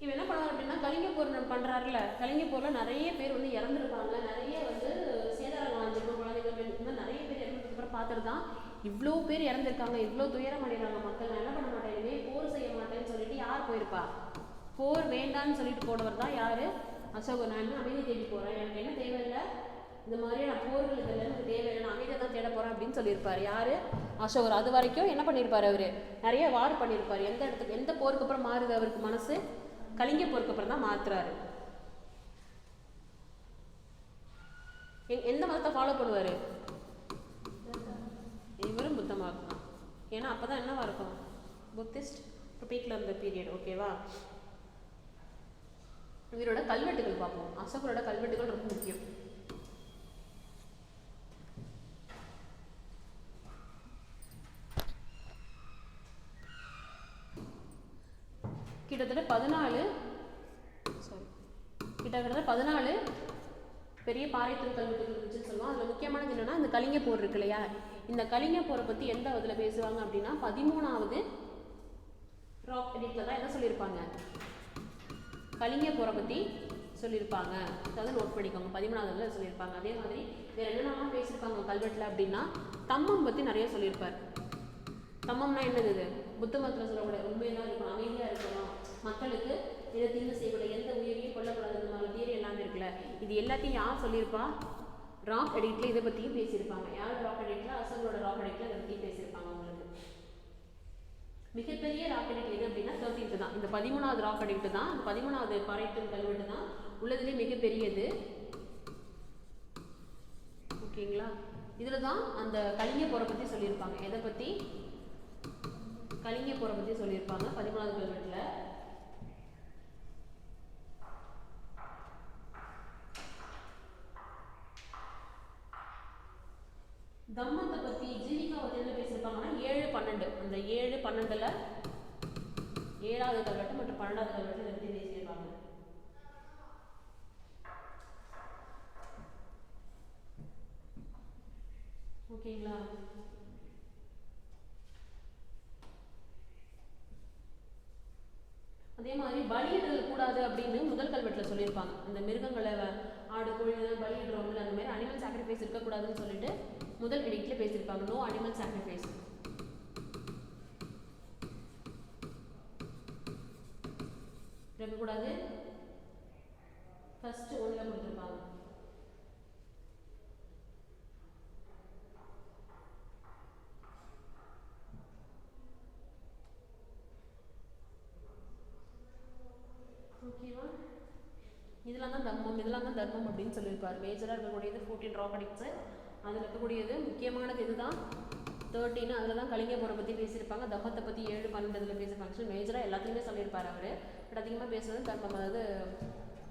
A: இவன் என்ன பண்ணுவார் அப்படின்னா கலிங்க போர் பண்ணுறாருல, கலிங்க போரில் நிறைய பேர் வந்து இறந்துருப்பாங்க, நிறைய வந்து சேதாரம் வாழ்ந்துருக்கும், குழந்தைகள் இந்த மாதிரி நிறைய பேர் இறந்ததுக்கப்புறம் பார்த்துட்டு தான் இவ்வளோ பேர் இறந்துருக்காங்க, இவ்வளோ துயரம் அடைகிறாங்க மக்கள், நான் என்ன பண்ண மாட்டேன், இனிமே போர் செய்ய மாட்டேன்னு சொல்லிட்டு யார் போயிருப்பா, போர் வேண்டான்னு சொல்லிட்டு போனவர் தான் யார், அசோகர். நான் என்ன அமைதி தேடி போகிறேன், எனக்கு என்ன தேவையில்லை, இந்த மாதிரி நான் போர்களுக்கு இல்லை, எனக்கு தேவையில்லை, நான் அமைதியை தான் தேட போகிறேன் அப்படின்னு சொல்லியிருப்பார். யார், அசோகர். அது வரைக்கும் என்ன பண்ணியிருப்பார், அவர் நிறைய வார் பண்ணியிருப்பார். எந்த இடத்துக்கு எந்த போருக்கு அப்புறம் மாறுது அவருக்கு மனசு, கலிங்க போருக்கு அப்புறம் தான் மாத்துறாரு. எந்த மதத்தை ஃபாலோ பண்ணுவார், இவரும் புத்த மதம் தான். ஏன்னா அப்போதான் என்னவா இருக்கும், புத்திஸ்ட் பீக்கில் இருந்த பீரியட். ஓகேவா. இவரோட கல்வெட்டுகள் பார்ப்போம். அசோகரோட கல்வெட்டுகள் ரொம்ப முக்கியம். கிட்டத்தட்ட 14 பெரிய பாறைத்தூண் கல்வெட்டுகள் இருந்துச்சுன்னு சொல்லுவோம். அதில் முக்கியமானது என்னன்னா இந்த கலிங்க போர் இருக்கு இல்லையா, இந்த கலிங்க போரை பற்றி எந்த இதில் பேசுவாங்க அப்படின்னா 13வது ராக் எடிக்ட்ல தான் என்ன சொல்லியிருப்பாங்க, கலிங்க போரை பற்றி சொல்லியிருப்பாங்க. அதாவது நோட் பண்ணிக்கோங்க, 13வது சொல்லியிருப்பாங்க. அதே மாதிரி வேறு என்னென்னலாம் பேசியிருப்பாங்க கல்வெட்டில் அப்படின்னா தம்மம் பற்றி நிறைய சொல்லியிருப்பார். தம்மம்னா என்னது, இது புத்த மதத்தில் சொல்லக்கூடிய உண்மையெல்லாம் இருக்கணும், அமைதியாக இருக்கணும், மக்களுக்கு எதை தீங்கு செய்யக்கூடாது, எந்த உயிரையும் கொல்லக்கூடாது, இந்த மாதிரி தீரை எல்லாமே இருக்குல்ல, இது எல்லாத்தையும் யார் சொல்லியிருப்பா, ராக் எடிக்ட்ல இதை பற்றியும் பேசியிருப்பாங்க. யார் ராக் எடிக்ட்ல, அசோகரோட ராக் எடிக்ட்ல இதை பற்றியும் பேசியிருப்பாங்க. அவங்களுக்கு மிகப்பெரிய ராக் எடிக்ட் எது அப்படின்னா 13th தான். இந்த 13வது ராக் எடிக்ட் தான், இந்த 13வது பாறைத்தூண் கல்வெட்டு தான் உள்ளதுலேயே மிகப்பெரியது. ஓகேங்களா. இதில் தான் அந்த கலிங்க போரை பற்றி சொல்லியிருப்பாங்க. எதை பற்றி, கலிங்க போரை பற்றி சொல்லியிருப்பாங்க 13வது கல்வெட்டில். தம்மத்தை பற்றி, ஜீவிகா பற்றி என்ன பேசியிருப்பாங்கன்னா 7-12, அந்த 7-12ல் 7வது கல்வெட்டு மற்றும் 12வது கல்வெட்டு இதை பற்றி பேசியிருப்பாங்க. ஓகேங்களா. அதே மாதிரி பலியிடல் கூடாது அப்படின்னு முதல் கல்வெட்டில் சொல்லியிருப்பாங்க. இந்த மிருகங்களை ஆடு கோழி பலியிடுறோம்ல, அந்த மாதிரி அனிமல் சாக்ரிஃபைஸ் இருக்கக்கூடாதுன்னு சொல்லிட்டு முதல் எடிக்ட்ல பேசியிருப்பாங்க. No animal sacrifice. இருக்கக்கூடாது ஃபர்ஸ்ட் ஒன்ல கொடுத்துருப்பாங்க. ஓகேவா? இதெல்லாம் தான் தர்மம், இதெல்லாம் தான் தர்மம் அப்படின்னு சொல்லியிருப்பார். மேஜராக இருக்கக்கூடியது 14 ட்ராபடிக்ஸு. அதில் இருக்கக்கூடியது முக்கியமானது இதுதான் 13. அதில் தான் கலிங்க போரை பற்றி பேசியிருப்பாங்க. தர்மத்தை பற்றி 7, 12 பேசியிருப்பாங்க. ஸோ மேஜராக எல்லாத்தையுமே சொல்லியிருப்பார் அவர். பட் அதிகமாக பேசுறது தர்மம், அதாவது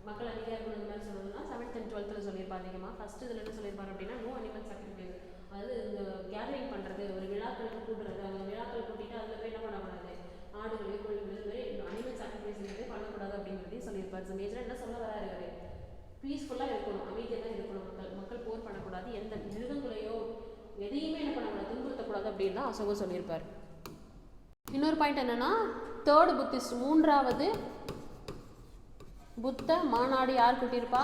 A: மக்கள் அதிகம் இருக்கணும் இந்த மாதிரி சொல்லணும்னா 7th and 12th சொல்லியிருப்பார் அதிகமாக. ஃபர்ஸ்ட் இதில் என்ன சொல்லியிருப்பார் அப்படின்னா நோ அனிமல் சாக்ரிஃபைஸ். அதாவது இந்த கேதரிங் பண்ணுறது, ஒரு விழாக்களுக்கு கூட்டுறது, அவங்க விழாக்கள் கூட்டிட்டு அதில் போய் என்ன பண்ணக்கூடாது, ஆடுகளே கோழிகள் இது மாதிரி அனிமல் சாக்ரிஃபைஸ் பண்ணக்கூடாது அப்படிங்கிறதையும் சொல்லியிருப்பார். ஸோ மேஜராக என்ன சொல்ல வராரு அவர், பீஸ்ஃபுல்லாக இருக்கணும், அமைதியாக தான் இருக்கணும், மக்கள் போர் பண்ணக்கூடாது, எந்த மிருகங்களையோ எதையுமே என்ன பண்ணக்கூடாது, துன்புறுத்தக்கூடாது அப்படின்னு தான் அசோகர் சொல்லியிருப்பார். இன்னொரு பாயிண்ட் என்னன்னா, தேர்ட் புத்திஸ்ட், 3வது புத்த மாநாடு யார் கூட்டியிருப்பா,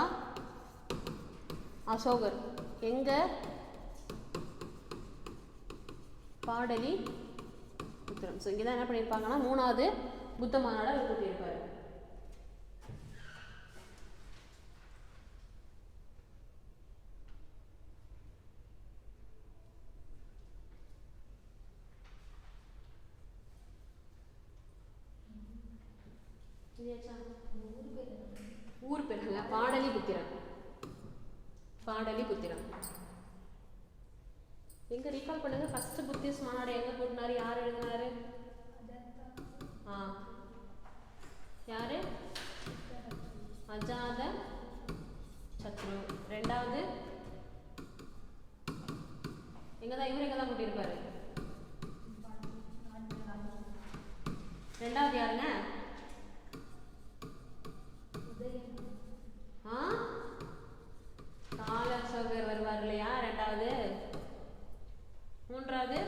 A: அசோகர். எங்க, பாடலி புத்திரம். ஸோ இங்கே தான் என்ன பண்ணியிருப்பாங்கன்னா 3வது புத்த மாநாடு அவர் கூட்டியிருப்பார். ஊர் பேருங்க, பாடலிபுத்திரம். பாடலிபுத்திரம் எங்க ரீகால் பண்ணுங்க. ஃபர்ஸ்ட் புத்திஸ்ட் மாநாடு எங்க கூட்டினாரு, யார் எழுதினாரு, யாரு, அஜாத சத்ரு. 2வது எங்கதான், இவர் எங்கதான் கூட்டியிருப்பாரு, 2வது யாருங்க, கால அசோகர் வருவார் இல்லையா 2வது. 3வது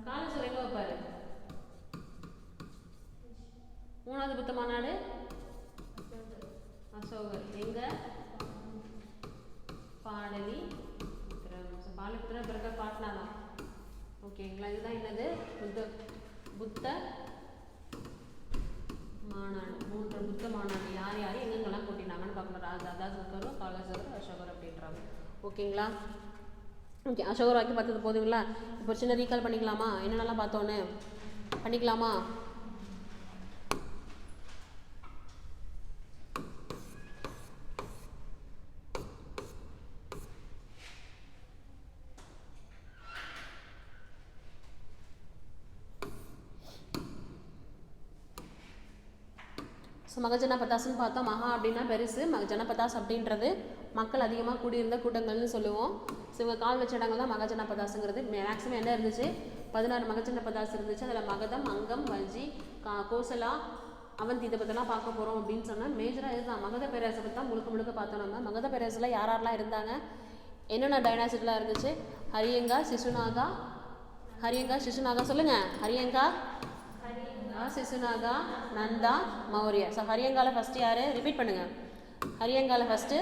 A: கால அசோகர் எங்க வைப்பாரு, 3வது புத்த மாநாடு அசோகர் எங்க, பாடலி புத்திரம். பாடலிபுத்திரம் பிறகு பாட்னா தான். ஓகேங்களா, இதுதான் என்னது புத்த மாநாடு. 3 புத்த மாநாடு யார் யார் எங்கெங்கெல்லாம் கூட்டினாங்கன்னு பார்க்கணும். அசோகர், காலசோகர், அசோகர் அப்படின்றாங்க. ஓகேங்களா, ஓகே. அசோகர் வாக்கி பார்த்தது போதுங்களா? இப்போ சின்ன ரீகால் பண்ணிக்கலாமா, என்னென்னலாம் பார்த்தோன்னு பண்ணிக்கலாமா? ஸோ மகஜனபதாஸ்ன்னு பார்த்தோம். மகா அப்படின்னா பெருசு, ஜனபதாஸ் அப்படின்றது மக்கள் அதிகமாக கூடியிருந்த கூட்டங்கள்னு சொல்லுவோம். ஸோ இவங்க கால் வச்ச இடங்கள் தான் மகஜனபதாஸுங்கிறது. மேக்ஸிமம் என்ன இருந்துச்சு, 16 மகஜனபதாஸ் இருந்துச்சு. அதில் மகதம், அங்கம், வஞ்சி, கோசலா, அவந்தி இதை பற்றிலாம் பார்க்க போகிறோம் அப்படின்னு சொன்னால் மேஜராக இதுதான். மகத பேரரசை பற்றி தான் முழுக்க பார்த்தோம் நம்ம. மகத பேரரசில் யாரெல்லாம் இருந்தாங்க, என்னென்ன டைனாசிட்டிலாம் இருந்துச்சு, ஹரியங்கா, சிசுநாகா. ஹரியங்கா, சிசுநாகா சொல்லுங்கள். ஹரியங்கா, சிசுநாகா, நந்தா, மௌரியா. ஸோ ஹரியங்கால ஃபஸ்ட்டு யார், ரிப்பீட் பண்ணுங்கள். ஹரியங்கால ஃபஸ்ட்டு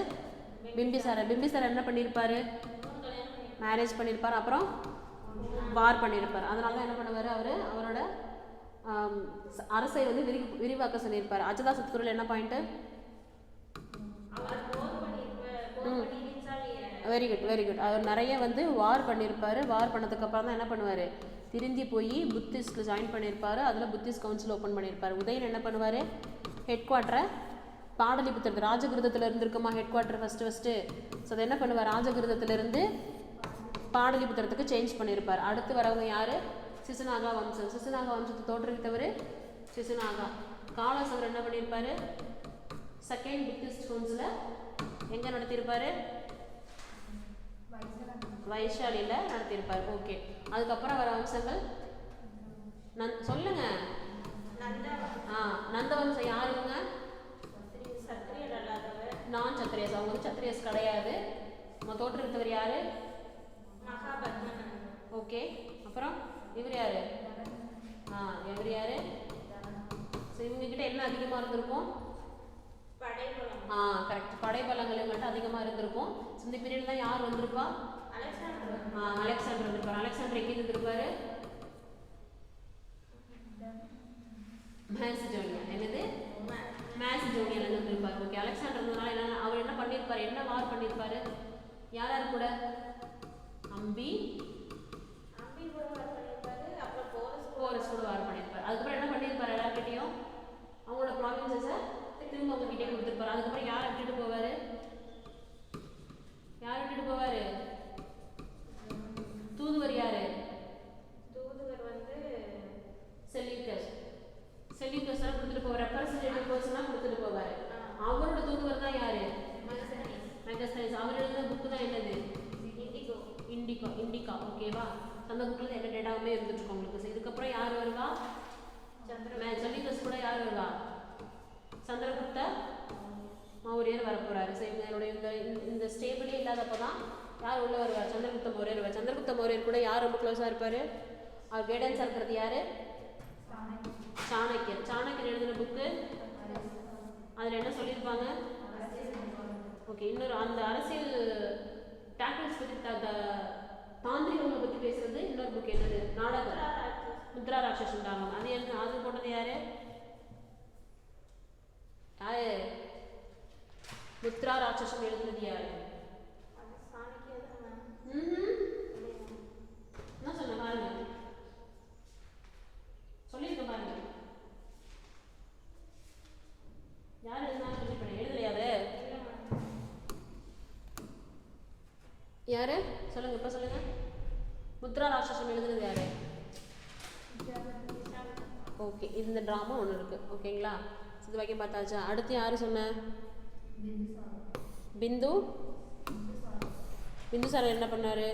A: பிம்பிசாரர். பிம்பிசாரர் என்ன பண்ணியிருப்பார், மேரேஜ் பண்ணியிருப்பார், அப்புறம் வார் பண்ணியிருப்பார். அதனால தான் என்ன பண்ணுவார், அவரோட அரசை வந்து விரிவாக்க சொல்லியிருப்பார். அஜாதசத்ருவில் என்ன point, very good very good. அவர் நிறைய வந்து வார் பண்ணியிருப்பார். வார் பண்ணதுக்கப்புறம் தான் என்ன பண்ணுவார், திருந்தி போய் புத்திஸ்டில் ஜாயின் பண்ணியிருப்பார். அதில் புத்திஸ்ட் கவுன்சில் ஓப்பன் பண்ணியிருப்பார். உதயன் என்ன பண்ணுவார், ஹெட் குவார்ட்டரை பாடலிபுத்திரத்து ராஜகிருதத்தில் இருந்திருக்குமா ஹெட் குவார்ட்டர் ஃபஸ்ட்டு. ஸோ அதை என்ன பண்ணுவார், ராஜகிருதத்திலிருந்து பாடலிபுத்திரத்துக்கு சேஞ்ச் பண்ணியிருப்பார். அடுத்து வரவங்க யார், சிசுநாகா வம்சம். சிசுநாகா வம்சத்தை தோற்றுவித்தவர் சிசுநாகா. காலசவர் என்ன பண்ணியிருப்பார், செகண்ட் புத்திஸ்ட் கவுன்சிலை எங்கே நடத்தியிருப்பார், வைஷாலியில் நடத்தியிருப்பார். ஓகே. அதுக்கப்புறம் வர வம்சங்கள் சொல்லுங்க. நந்த வம்சம் யாருங்க, நான் சத்திரியஸ். அவங்க வந்து சத்திரியஸ் கிடையாது. நம்ம தோற்றுவித்தவர் யாரு, ஓகே. அப்புறம் இவர் யாரு, இவர் யாரு, இவங்க கிட்ட என்ன அதிகமாக இருந்திருக்கும்?
B: படைபலம்.
A: கரெக்ட், படைபலங்கள் இவங்கள்ட்ட அதிகமாக இருந்திருக்கும். இந்த பீரியட் தான் யார் வந்திருப்பா? அலெக்சாண்டர் வந்திருப்பார். அலெக்சாண்டர் எங்கே இருந்திருப்பாரு? மேசிடோனியா. என்னது? மேசிடோனியால இருந்திருப்பார். ஓகே, அலெக்சாண்டர் இருந்ததுனால என்ன அவர் என்ன பண்ணியிருப்பாரு? என்ன வார் பண்ணியிருப்பாரு? யார் யார் கூட? அம்பி
B: கூட வார் பண்ணியிருப்பாரு. அப்புறம்
A: போரஸ் கூட வார் பண்ணியிருப்பாரு. அதுக்கப்புறம் என்ன பண்ணியிருப்பாரு? எல்லார்கிட்டையும் அவங்களோட ப்ராவின்சஸை திரும்ப அவங்க கிட்டே கொடுத்துருப்பாரு. அதுக்கப்புறம் யாரை விட்டுட்டு போவார்? யார் விட்டுட்டு போவார்? தூதுவர் யாரு?
B: தூதுவர் வந்து
A: செல்யூக்கஸ். செல்யூக்கஸ்லாம் கொடுத்துட்டு போவார். ரெப்ரசன்டேட்டிவ் பர்சனாக கொடுத்துட்டு போவார். அவரோட தூதுவர் தான் யாரு? மெகஸ்தனிஸ். அவர் எழுதின புக்கு தான் என்னது? இண்டிகா. ஓகேவா? அந்த புக்கில் என்ன டேட்டாவுமே இருந்துட்டு உங்களுக்கு. இதுக்கப்புறம் யார் வருவா? செல்யூக்கஸ் கூட யார் வருவா? சந்திரகுப்த மௌரியர் வரப்போறாரு. ஸோ இவங்களுடைய இந்த ஸ்டேபிளே இல்லாதப்போ தான் யார் உள்ள வருவார்? சந்திரகுப்த மௌரியர் வருவார். சந்திரகுப்த மௌரியர் கூட யார் ரொம்ப க்ளோஸாக இருப்பார்? அவர் கைடன்ஸாக இருக்கிறது யார்? சாணக்கியர். சாணக்கியர் எழுதின புக்கு அதில் என்ன சொல்லியிருப்பாங்க? ஓகே, இன்னொரு அந்த அரசியல் டாக்டிக்ஸ் பற்றி தாந்திரிகங்களை பற்றி பேசுறது இன்னொரு புக் என்னது? நாடகம். முத்ரா ராட்சசன் டாகம். அது என்ன? அது போட்டது யாரு? முத்ரா ராட்சசம் எழுதுனது யாரு? என்ன சொன்ன பாருங்க, சொல்லியிருக்க பாருங்க. யார் எழுதுனாலும் சொல்லிருப்பேன். எழுதலையாது? யாரு சொல்லுங்க, இப்ப சொல்லுங்க. முத்ரா ராட்சசம் எழுதுனது யாரு? ஓகே, இந்த ட்ராமா ஒன்று இருக்கு. ஓகேங்களா? இது வரைக்கும் பார்த்தாச்சா? அடுத்து யாரு சொன்ன? பிந்துசாரர் என்ன பண்ணாரு?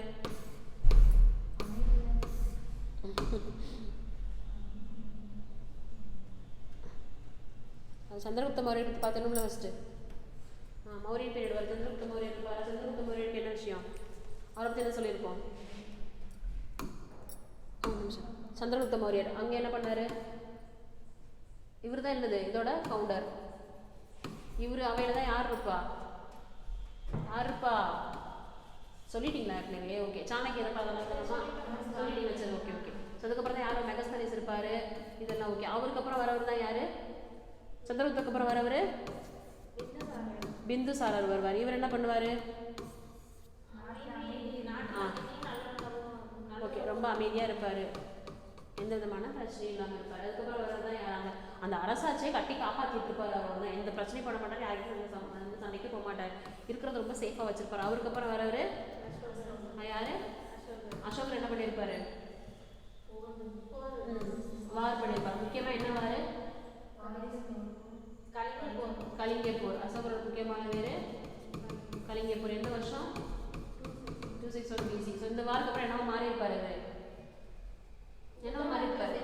A: சந்திரகுப்த மௌரியர் பற்றி பார்த்தோம்ல ஃபர்ஸ்ட். மௌரியன் பீரியட் வர சந்திரகுப்த மௌரியர் இருப்பார். சந்திரகுப்த மௌரியருக்கு என்ன விஷயம்? அவரை பற்றி என்ன சொல்லியிருக்கோம்? சந்திரகுப்த மௌரியர் அங்கே என்ன பண்ணாரு? இவர் தான் என்னது இதோட ஃபவுண்டர். இவர் அவையில தான் யார் இருப்பா? சொல்லிட்டீங்களா ஏற்கனவே? ஓகே, சாணக்கியர் அதெல்லாம் சொல்லிட்டீங்க. சரி, ஓகே. ஸோ அதுக்கப்புறம் தான் யாரும் மெகஸ்தனிஸ் இருப்பார். இதெல்லாம் ஓகே. அவருக்கு அப்புறம் வரவர் தான் யார்? சந்திரகுப்தருக்கு அப்புறம் வரவர் பிந்துசாரர் வருவார். இவர் என்ன பண்ணுவார்? ஓகே, ரொம்ப அமைதியாக இருப்பார். எந்த விதமான பிரச்சனையும் இல்லாமல் இருப்பார். அதுக்கப்புறம் வரவர் தான் யாராங்க? அந்த அரசாட்சியை கட்டி காப்பாற்றிட்டு இருப்பார். அவர் தான் எந்த பிரச்சனையும் பண்ண மாட்டார். யாருக்கும் சண்டைக்கு போக மாட்டார். இருக்கிறது ரொம்ப சேஃபாக வச்சிருப்பார். அவருக்கு அப்புறம் வரவர் யாரு? அசோகர் என்ன பண்ணியிருப்பாரு? வார் பண்ணியிருப்பார். முக்கியமாக என்ன வார்? கலிங்கர் போர். அசோகரோட முக்கியமான பேர் கலிங்கர் போர். எந்த வருஷம்? 261 BC. ஸோ இந்த வாருக்கு அப்புறம் என்னவோ மாறி இருப்பாரு. என்னவோ மாறி இருப்பாரு.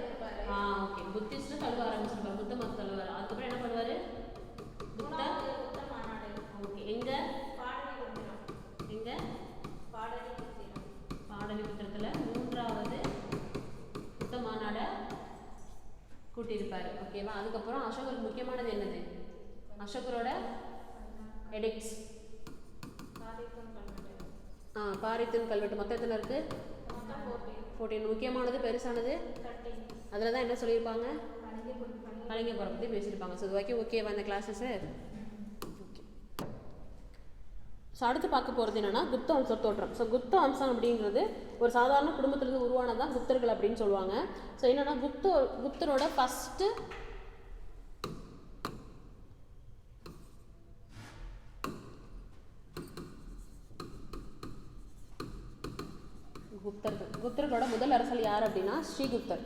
A: ஓகே, புத்திஸ்ட் தழுவ ஆரம்பிச்சிருப்பாரு. புத்த மதம் தழுவார். அதுக்கப்புறம் என்ன பண்ணுவாரு? புத்த மாநாடு. ஓகே, எங்க? பாடலிபுத்திரத்தில் 3வது புத்த மாநாடை கூட்டியிருப்பாரு. ஓகேவா? அதுக்கப்புறம் அசோகருக்கு முக்கியமானது என்னது? அசோகரோட எடிக்ட்ஸ். பாரித்தன் கல்வெட்டு மொத்தம் எத்தனை இருக்கு? 14. முக்கியமானது பெருசானது அதில் தான் என்ன சொல்லியிருப்பாங்க? கலிங்கபுரம் பற்றி பேசியிருப்பாங்க. ஸோ இது ஓகேவா இந்த கிளாஸஸ்? ஓகே. ஸோ அடுத்து பார்க்க போகிறது என்னென்னா குப்த வம்ச தோற்றம். ஸோ குப்த வம்சம் அப்படிங்கிறது ஒரு சாதாரண குடும்பத்திலிருந்து உருவானதான் குப்தர்கள் அப்படின்னு சொல்லுவாங்க. ஸோ என்னென்னா குப்தரோட ஃபஸ்ட்டு குப்தர்களோட முதல் அரசல் யார் அப்படின்னா ஸ்ரீகுப்தர்.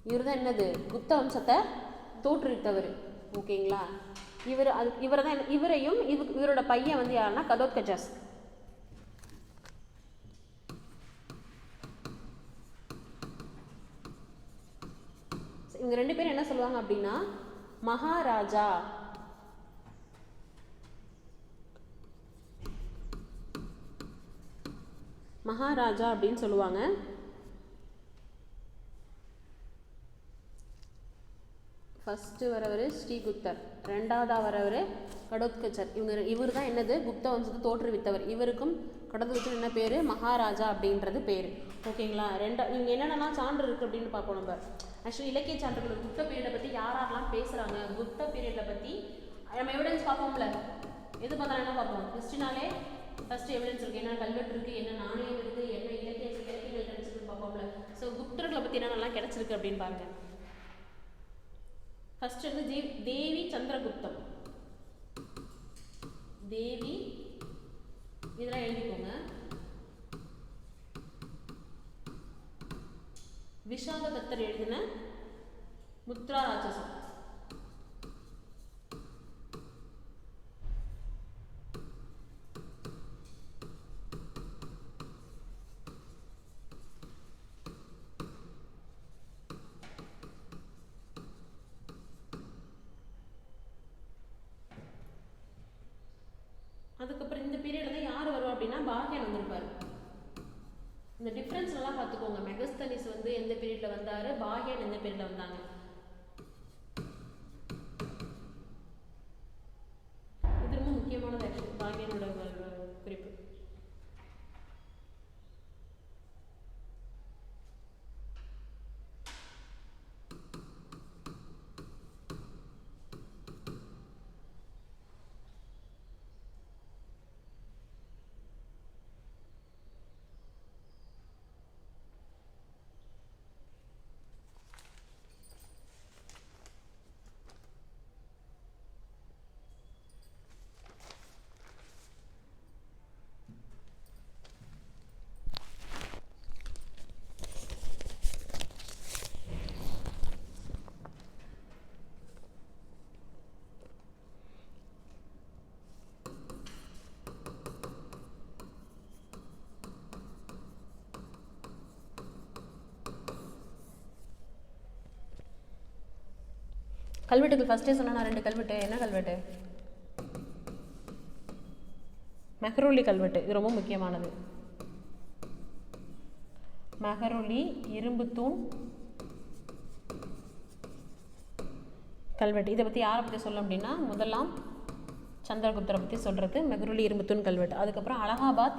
A: இவர் தான் என்னது குப்த வம்சத்தை தோற்றுவித்தவர். ஓகேங்களா? இவரையும் இவரோட பையன் வந்து யாருன்னா கடோத்கஜஸ். இவங்க 2 பேரும் என்ன சொல்லுவாங்க அப்படின்னா மகாராஜா. மகாராஜா அப்படின்னு சொல்லுவாங்க. ஃபஸ்ட்டு வரவர் ஸ்ரீகுப்தர், ரெண்டாவதாக வரவர் கடோத்கச்சர். இவர் தான் என்னது குப்த வம்சத்தை தோற்றுவித்தவர். இவருக்கும் கடோத்கச்சர் என்ன பேர்? மகாராஜா அப்படின்றது பேர். ஓகேங்களா? இவங்க என்னென்னலாம் சான்று இருக்குது அப்படின்னு பார்ப்போம். நம்ம ஆக்சுவலி இலக்கிய சான்றுகள் குப்த பீரியடை பற்றி யாரெல்லாம் பேசுகிறாங்க, குப்த பீரியடை பற்றி நம்ம எவிடன்ஸ் பார்ப்போம்ல. எது பார்த்தாலும் என்ன பார்ப்போம்? ஹிஸ்ட்ரினாலே ஃபஸ்ட்டு எவிடன்ஸ் இருக்குது, என்ன கல்வெட்டு இருக்குது, என்ன நாணயம் இருக்குது, என்ன இலக்கியங்கள் கிடச்சிருக்குன்னு பார்ப்போம்ல. ஸோ குப்தர்களை பற்றி என்னென்னலாம் கிடச்சிருக்கு அப்படின்னு பாருங்கள். ஃபஸ்ட்டு வந்து தேவி சந்திரகுப்தம். தேவி இதெல்லாம் எழுதிக்கோங்க. விஷாகதத்தர் எழுதின முத்ரா ராட்சசம். அதுக்கப்புறம் இந்த பீரியடில் தான் யார் வருவா அப்படின்னா பாகியன் வந்திருப்பார். இந்த டிஃப்ரென்ஸ் எல்லாம் பார்த்துக்கோங்க. மெகஸ்தனிஸ் வந்து எந்த பீரியடில் வந்தார், பாகியன் எந்த பீரியடில் வந்தாங்க. இது ரொம்ப முக்கியமானது ஆக்சுவலி பாகியனோட குறிப்பு. கல்வெட்டுகள் ஃபஸ்ட்டே சொன்னா 2 கல்வெட்டு. என்ன கல்வெட்டு? மெஹ்ரௌலி கல்வெட்டு. இது ரொம்ப முக்கியமானது. மெஹ்ரௌலி இரும்புத்தூண் கல்வெட்டு. இதை பற்றி யாரை பற்றி சொல்லும் அப்படின்னா முதலாம் சந்திரகுப்தரை பற்றி சொல்கிறது மெஹ்ரௌலி இரும்புத்தூண் கல்வெட்டு. அதுக்கப்புறம் அலகாபாத்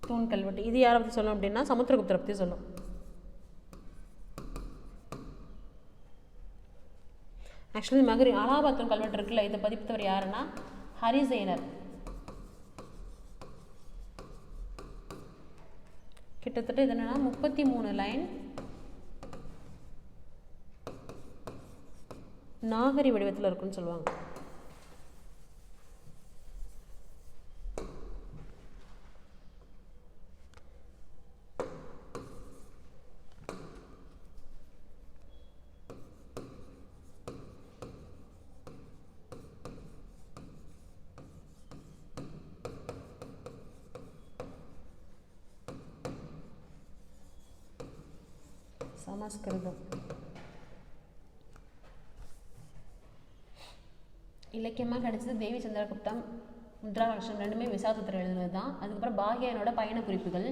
A: தூண் கல்வெட்டு. இது யாரை பற்றி சொல்லும் அப்படின்னா சமுத்திரகுப்தரை பற்றி சொல்லும். ஆக்சுவலி அலகாபாத் தூண் கல்வெட்டு இருக்குல்ல, இதை பதிப்பித்தவர் யாருன்னா ஹரிசேனர். கிட்டத்தட்ட இது என்னன்னா 33 லைன் நாகரி வடிவத்தில் இருக்குன்னு சொல்லுவாங்க. சமஸ்கிருதம் இலக்கியமாக கிடைச்சது தேவி சந்திரகுப்தம், முத்ரா ராட்சசம் ரெண்டுமே விசாகதத்தர் எழுதுனது தான். அதுக்கப்புறம் பாகியனோட பயண குறிப்புகள்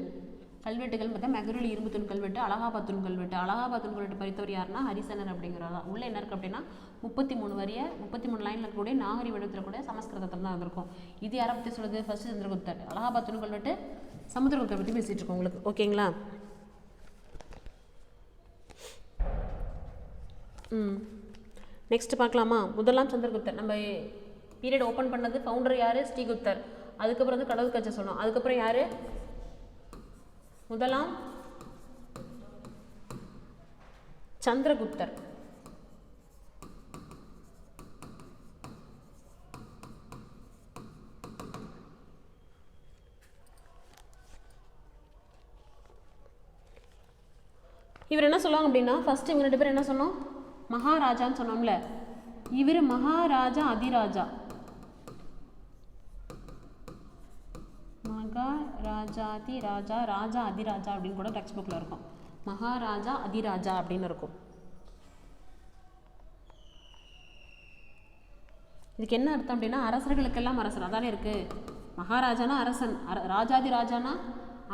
A: கல்வெட்டுகள் பார்த்தா மெஹ்ரௌலி இரும்புத்தூண் கல்வெட்டு, அலகாபாத் தூண் கல்வெட்டு. அலகாபாத் தூண் கல்வெட்டு படித்தவர் யாருன்னா ஹரிசேனர் அப்படிங்கிறதா. உள்ள என்ன இருக்குது அப்படின்னா 33 லைனில் இருக்கக்கூடிய நாகரி வடிவத்தில் கூட சமஸ்கிருதத்தில் தான் இருக்கும். இது யாரை பற்றி சொல்லுது? ஃபர்ஸ்ட் சந்திரகுப்தர். அலகாபாத் தூண் கல்வெட்டு சமுத்திரகுப்தரை பற்றி பேசிகிட்டு இருக்கோம் உங்களுக்கு. ஓகேங்களா? நெக்ஸ்ட் பார்க்கலாமா? முதலாம் சந்திரகுப்தர். நம்ம பீரியட் ஓப்பன் பண்ணது ஃபவுண்டர் யார்? ஸ்ரீகுப்தர். அதுக்கப்புறம் வந்து கடோத்கச்சர் சொன்னோம். அதுக்கப்புறம் யார்? முதலாம் சந்திரகுப்தர். இவர் என்ன சொல்லுவாங்க அப்படின்னா ஃபர்ஸ்ட் இவங்க 2 பேர் என்ன சொன்னோம்? மகாராஜான்னு சொன்னோம்ல. இவர் மகாராஜா அதிராஜா. மகாராஜாதி ராஜா, ராஜா அதிராஜா அப்படின்னு கூட டெக்ஸ்ட் புக்கில் இருக்கும். மகாராஜா அதிராஜா அப்படின்னு இருக்கும். இதுக்கு என்ன அர்த்தம் அப்படின்னா அரசர்களுக்கெல்லாம் அரசர் அதானே இருக்குது. மகாராஜானா அரசன், ராஜாதி ராஜானா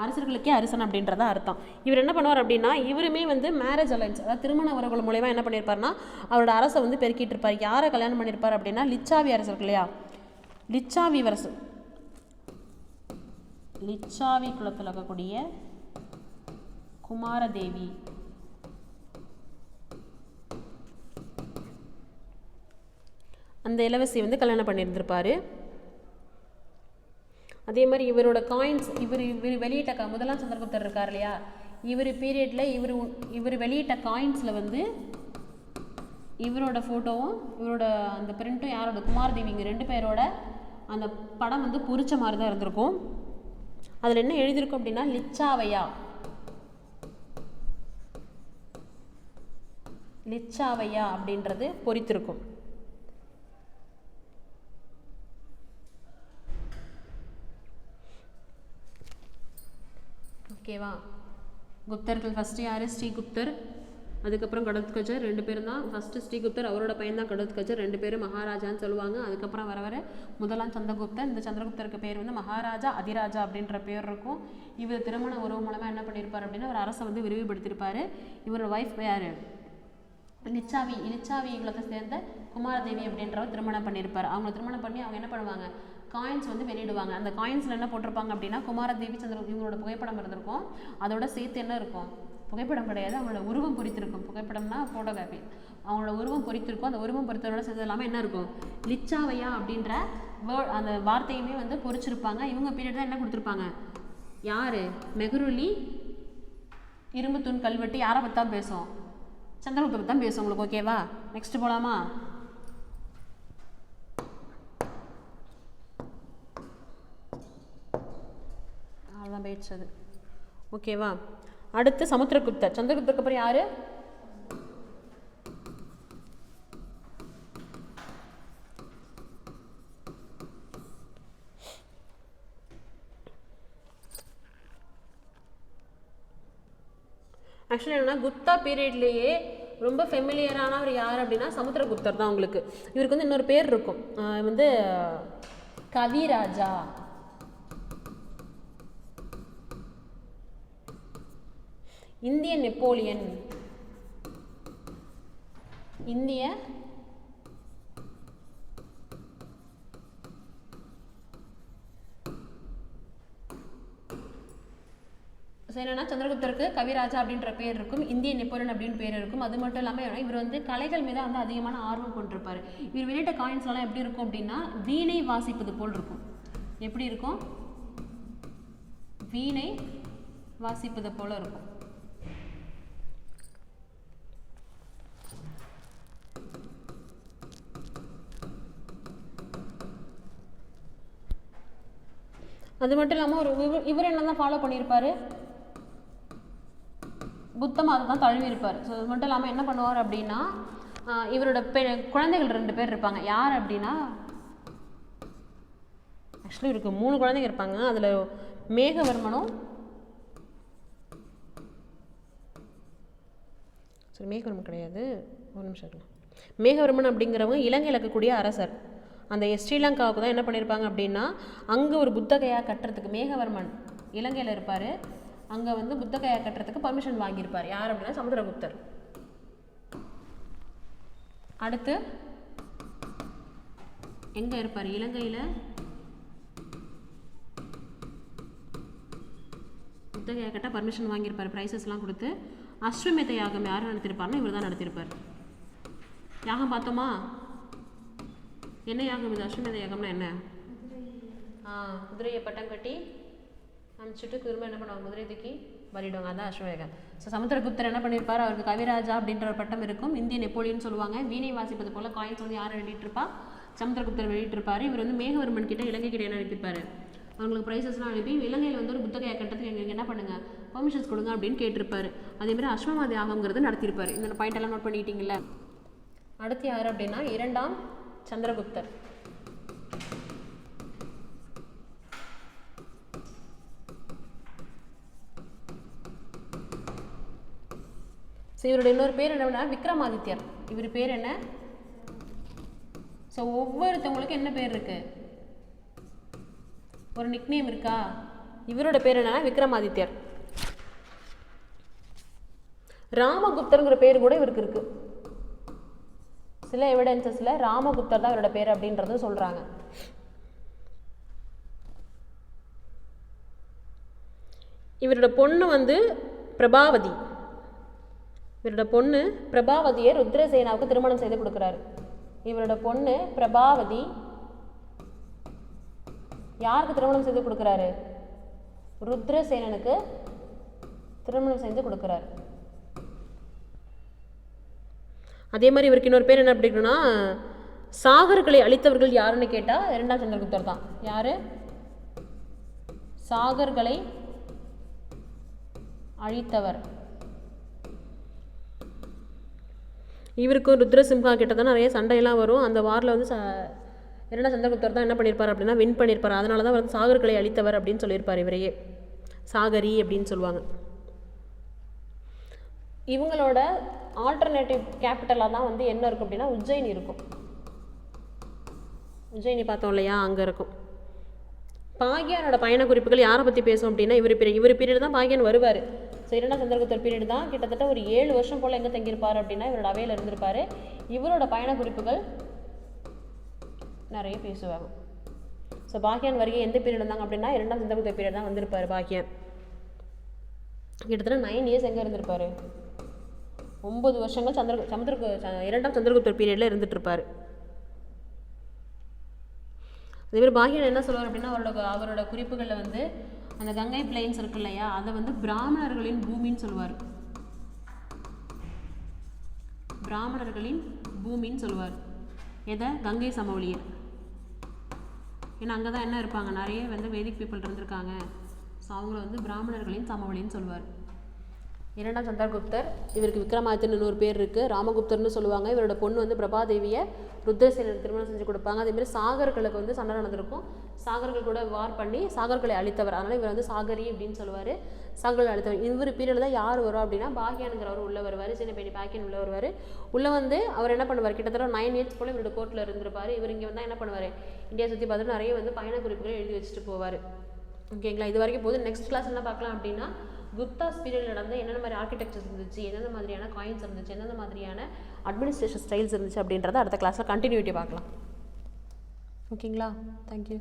A: அரசர்களுக்கே அரசன் அப்படின்றத அர்த்தம். இவர் என்ன பண்ணுவார் அப்படின்னா இவருமே வந்து மேரேஜ் அலைன்ஸ், அதாவது திருமண உறவுகள் மூலயமா என்ன பண்ணியிருப்பாருன்னா அவரோட அரசை வந்து பெருக்கிட்டு இருப்பார். யாரை கல்யாணம் பண்ணியிருப்பார் அப்படின்னா லிச்சாவி அரசர் இல்லையா, லிச்சாவி அரசு, லிச்சாவி குலத்தில் இருக்கக்கூடிய குமாரதேவி, அந்த இளவரசியை வந்து கல்யாணம் பண்ணியிருந்திருப்பார். அதே மாதிரி இவரோட காயின்ஸ், இவர் வெளியிட்ட முதலாம் சந்திரகுப்தர் இருக்கார் இல்லையா, இவர் பீரியடில் இவர் வெளியிட்ட காயின்ஸில் வந்து இவரோட ஃபோட்டோவும் இவரோட அந்த பிரிண்ட்டும் யாரோட, குமாரதேவி, இங்கே 2 பேரோட அந்த படம் வந்து பொறிச்ச மாதிரி தான் இருந்திருக்கும். அதில் என்ன எழுதியிருக்கும் அப்படின்னா லிச்சாவையா, லிச்சாவையா அப்படின்றது பொறித்திருக்கும். ஓகேவா. குப்தர்கள் ஃபஸ்ட்டு யார், ஸ்ரீகுப்தர், அதுக்கப்புறம் கடோத்கச்சர், 2 பேரும் தான். ஃபஸ்ட்டு ஸ்ரீகுப்தர், அவரோட பையன் தான் கடோத்கச்சர், 2 பேரும் மகாராஜான்னு சொல்லுவாங்க. அதுக்கப்புறம் வர முதலாம் சந்திரகுப்தர், இந்த சந்திரகுப்தருக்கு பேர் வந்து மகாராஜா அதிராஜா அப்படின்ற பேர் இருக்கும். இவர் திருமண உறவு மூலமாக என்ன பண்ணியிருப்பார் அப்படின்னா ஒரு அரசை வந்து விரிவுபடுத்தியிருப்பார். இவரோட ஒய்ஃப் யார், லிச்சாவி குலத்தை சேர்ந்த குமாரதேவி அப்படின்றவர் திருமணம் பண்ணியிருப்பார். அவங்க திருமணம் பண்ணி அவங்க என்ன பண்ணுவாங்க, காயின்ஸ் வந்து வெளியிடுவாங்க. அந்த காயின்ஸில் என்ன போட்டிருப்பாங்க அப்படின்னா குமாரதேவி இவங்களோட புகைப்படம் இருந்திருக்கும். அதோட சேர்த்து என்ன இருக்கும், புகைப்படம் கிடையாது, அவங்களோட உருவம் பொறித்திருக்கும். புகைப்படம்னா ஃபோட்டோகிராஃபி, அவங்களோட உருவம் பொறித்திருக்கும். அந்த உருவம் பொறித்ததோட சேர்த்து இல்லாமல் என்ன இருக்கும், லிச்சாவையா அப்படின்ற அந்த வார்த்தையுமே வந்து பொறிச்சிருப்பாங்க. இவங்க பீரியட் தான் என்ன கொடுத்துருப்பாங்க, யார், மெஹ்ருலி இரும்பு தூண் கல்வெட்டு யாரை பற்றி தான் பேசும், சந்திரகுப்தரை பற்றி தான் பேசும் உங்களுக்கு. ஓகேவா, நெக்ஸ்ட் போகலாமா. அவ்வளோதான் போயிடுச்சது. ஓகேவா. அடுத்து சமுத்திரகுப்தர். சந்திரகுப்தருக்கு அப்புறம் யாரு, ஆக்சுவலி என்னன்னா குப்தா பீரியட்லேயே ரொம்ப ஃபெமிலியரானவர் யார் அப்படின்னா சமுத்திரகுப்தர் தான் உங்களுக்கு. இவருக்கு வந்து இன்னொரு பேர் இருக்கும், வந்து கவிராஜா, இந்திய நெப்போலியன், இந்திய என்னன்னா சந்திரகுப்தருக்கு கவிராஜா அப்படின்ற பேர் இருக்கும், இந்திய நெப்போலியன் அப்படின்னு பேர் இருக்கும். அது மட்டும் இல்லாமல் இவர் வந்து கலைகள் மீது வந்து அதிகமான ஆர்வம் கொண்டிருப்பார். இவர் வெளியிட்ட காயின்ஸ்லாம் எப்படி இருக்கும் அப்படின்னா வீணை வாசிப்பது போல் இருக்கும். எப்படி இருக்கும், வீணை வாசிப்பது போல இருக்கும். அது மட்டும் இல்லாமல் இவர் என்ன தான் ஃபாலோ பண்ணியிருப்பார், புத்த மதத்தை தான் தழுவி இருப்பார். ஸோ அது மட்டும் இல்லாமல் என்ன பண்ணுவார் அப்படின்னா இவரோட குழந்தைகள் 2 பேர் இருப்பாங்க. யார் அப்படின்னா ஆக்சுவலி இவருக்கு 3 குழந்தைங்க இருப்பாங்க. அதில் மேகவர்மனும், சரி மேகவர்மன் கிடையாது, ஒரு நிமிஷம் இருக்கலாம். மேகவர்மன் அப்படிங்கிறவங்க இலங்கையில் இருக்கக்கூடிய அரசர். அந்த ஸ்ரீலங்காவுக்கு தான் என்ன பண்ணியிருப்பாங்க அப்படின்னா அங்கே ஒரு புத்தகையா கட்டுறதுக்கு, மேகவர்மன் இலங்கையில் இருப்பார், அங்கே வந்து புத்தகையா கட்டுறதுக்கு பர்மிஷன் வாங்கியிருப்பார். யார் அப்படின்னா சமுத்திரகுப்தர். அடுத்து எங்கே இருப்பார், இலங்கையில் புத்தகையா கட்ட பர்மிஷன் வாங்கியிருப்பார், ப்ரைஸஸ்லாம் கொடுத்து. அஸ்வமேத யாகம் யார் நடத்தியிருப்பார்னா இவர் தான் நடத்தியிருப்பார். யாகம் பார்த்தோமா, என்ன யாகம் இது, அஸ்வமேத யாகம்னா என்ன, குதிரையை பட்டம் கட்டி அனுப்பிச்சுட்டு திரும்ப என்ன பண்ணுவாங்க, குதிரை தூக்கி பலிடுவாங்க, அதான் அஸ்வமேதம். ஸோ சமுத்திரகுப்தர் என்ன பண்ணியிருப்பார், அவருக்கு கவிராஜா அப்படின்ற ஒரு பட்டம் இருக்கும், இந்திய நெப்போலியன் சொல்லுவாங்க. வீணை வாசிப்பது போல காயின்ஸ் வந்து யார் வெளியிட்டிருப்பா, சமுத்திரகுப்தர் வெளியிட்டிருப்பார். இவர் வந்து மேகவர்மன் கிட்ட இலங்கை கிட்ட என்ன அனுப்பியிருப்பார், அவங்களுக்கு ப்ரைஸஸ்லாம் அனுப்பி இலங்கையில் வந்து ஒரு புத்தகையை கட்டத்துக்கு எங்களுக்கு என்ன பண்ணுங்கள் பர்மிஷன்ஸ் கொடுங்க அப்படின்னு கேட்டிருப்பார். அதேமாதிரி அஸ்வமேத யாகம்ங்கிறது நடத்தியிருப்பார். இந்த பாயிண்ட் எல்லாம் நோட் பண்ணிக்கிட்டீங்களா. அடுத்து யார் அப்படின்னா 2ஆம் சந்திரகுப்தர். ஸோ இவருடைய இன்னொரு பேர் என்னன்னா விக்ரமாதித்யர். இவர் பேர் என்ன, ஸோ ஒவ்வொருத்தவங்களுக்கும் என்ன பேர் இருக்கு, ஒரு நிக்நேம் இருக்கா, இவரோட பேர் என்னன்னா விக்ரமாதித்யர். ராமகுப்தர்ங்கிற பேர் கூட இவருக்கு இருக்கு. சில எவிடன்சஸ்ல ராமகுப்தர் தான் இவரோட பேர் அப்படின்றத சொல்றாங்க. இவரோட பொண்ணு வந்து பிரபாவதி. இவரோட பொண்ணு பிரபாவதியை ருத்ரசேனாவுக்கு திருமணம் செய்து கொடுக்குறாரு. இவரோட பொண்ணு பிரபாவதி யாருக்கு திருமணம் செய்து கொடுக்குறாரு? ருத்ரசேனனுக்கு திருமணம் செய்து கொடுக்குறாரு. அதே மாதிரி இவருக்கு இன்னொரு பேர் என்ன அப்படின்னா, சாகர்களை அழித்தவர்கள் யாருன்னு கேட்டால் 2ஆம் சந்திரகுப்தர் தான். யாரு? சாகர்களை அழித்தவர். இவருக்கும் ருத்ரசிம்ஹா கிட்ட தான் நிறைய சண்டையெல்லாம் வரும். அந்த வாரில் வந்து 2ஆம் சந்திரகுப்தர் தான் என்ன பண்ணியிருப்பார் அப்படின்னா வின் பண்ணியிருப்பார். அதனால தான் வந்து சாகர்களை அழித்தவர் அப்படின்னு சொல்லியிருப்பார். இவரையே சாகரி அப்படின்னு சொல்லுவாங்க. இவங்களோட ஆல்டர்னேட்டிவ் கேபிட்டலாக தான் வந்து என்ன இருக்கும் அப்படின்னா உஜ்ஜயினி இருக்கும். உஜ்ஜயினி பார்த்தோம் இல்லையா, அங்கே இருக்கும். பாகியானோட பயண குறிப்புகள் யாரை பற்றி பேசும் அப்படின்னா இவர் பீரியட் தான் பாகியான் வருவார். ஸோ 2ஆம் சந்திரகுப்தர் பீரியட் தான் கிட்டத்தட்ட ஒரு 7 வருஷம் போல் எங்கே தங்கியிருப்பார் அப்படின்னா இவரோட அவையில் இருந்திருப்பார். இவரோட பயண குறிப்புகள் நிறைய பேசுவாங்க. ஸோ பாகியான் வருகை எந்த பீரியட் வந்தாங்க அப்படின்னா 2ஆம் சந்திரகுப்தர் பீரியட் தான் வந்திருப்பார் பாகியான். கிட்டத்தட்ட 9 இயர்ஸ் எங்கே இருந்திருப்பார்? 9 வருஷங்கள் 2ஆம் சந்திரகுப்தர் பீரியடில் இருந்துட்டு இருப்பார். அதேமாதிரி பாகியன் என்ன சொல்லுவார் அப்படின்னா அவரோட குறிப்புகளில் வந்து அந்த கங்கை பிளைன்ஸ் இருக்கு இல்லையா, அதை வந்து பிராமணர்களின் பூமின்னு சொல்லுவார். பிராமணர்களின் பூமின்னு சொல்லுவார். எதை? கங்கை சமவெளியை. ஏன்னா அங்கே தான் என்ன இருப்பாங்க, நிறைய வந்து வேதிக் பீப்புள் இருந்திருக்காங்க. ஸோ அவங்கள வந்து பிராமணர்களின் சமவெளின்னு சொல்லுவார். 2ஆம் சந்திரகுப்தர். இவருக்கு விக்ரமாதித்யன் இன்னொரு பேர் இருக்குது, ராமகுப்தர்னு சொல்லுவாங்க. இவரோட பொண்ணு வந்து பிரபாதேவியை ருத்ரசேனன் திருமணம் செஞ்சு கொடுப்பாங்க. அதேமாதிரி சாகர்களுக்கு வந்து சண்டை நடந்திருக்கும். சாகர்கள் கூட வார் பண்ணி சாகர்களை அழித்தவர். அதனால் இவர் வந்து சாகரி அப்படின்னு சொல்லுவார். சாகர்களை அழித்தவர். இவர் பீரியடில் தான் யார் வரும் அப்படின்னா பாகியானுங்கிறவர் உள்ளே வருவார். சின்ன பையனி பாக்கியன் உள்ளே வருவார். உள்ளே வந்து அவர் என்ன பண்ணுவார், கிட்டத்தட்ட 9 இயர்ஸ் போல் இவரோட கோர்ட்டில் இருந்திருப்பார். இவர் இங்கே வந்தால் என்ன பண்ணுவார், இந்தியா சுற்றி பார்த்துட்டு நிறைய வந்து பயண குறிப்புகளை எழுதி வச்சுட்டு போவார். ஓகேங்களா, இது வரைக்கும் போது நெக்ஸ்ட் கிளாஸ் என்ன பார்க்கலாம் அப்படின்னா குப்தாஸ் பீரியட் நடந்த என்னென்ன மாதிரி ஆர்கிடெக்சர்ஸ் இருந்துச்சு, என்னென்ன மாதிரியான காயின்ஸ் இருந்துச்சு, என்னென்ன மாதிரியான அட்மினிஸ்ட்ரேஷன் ஸ்டைல்ஸ் இருந்துச்சு அப்படின்றத அடுத்த கிளாஸில் கண்டினியூட்டி பார்க்கலாம். ஓகேங்களா, தேங்க்யூ.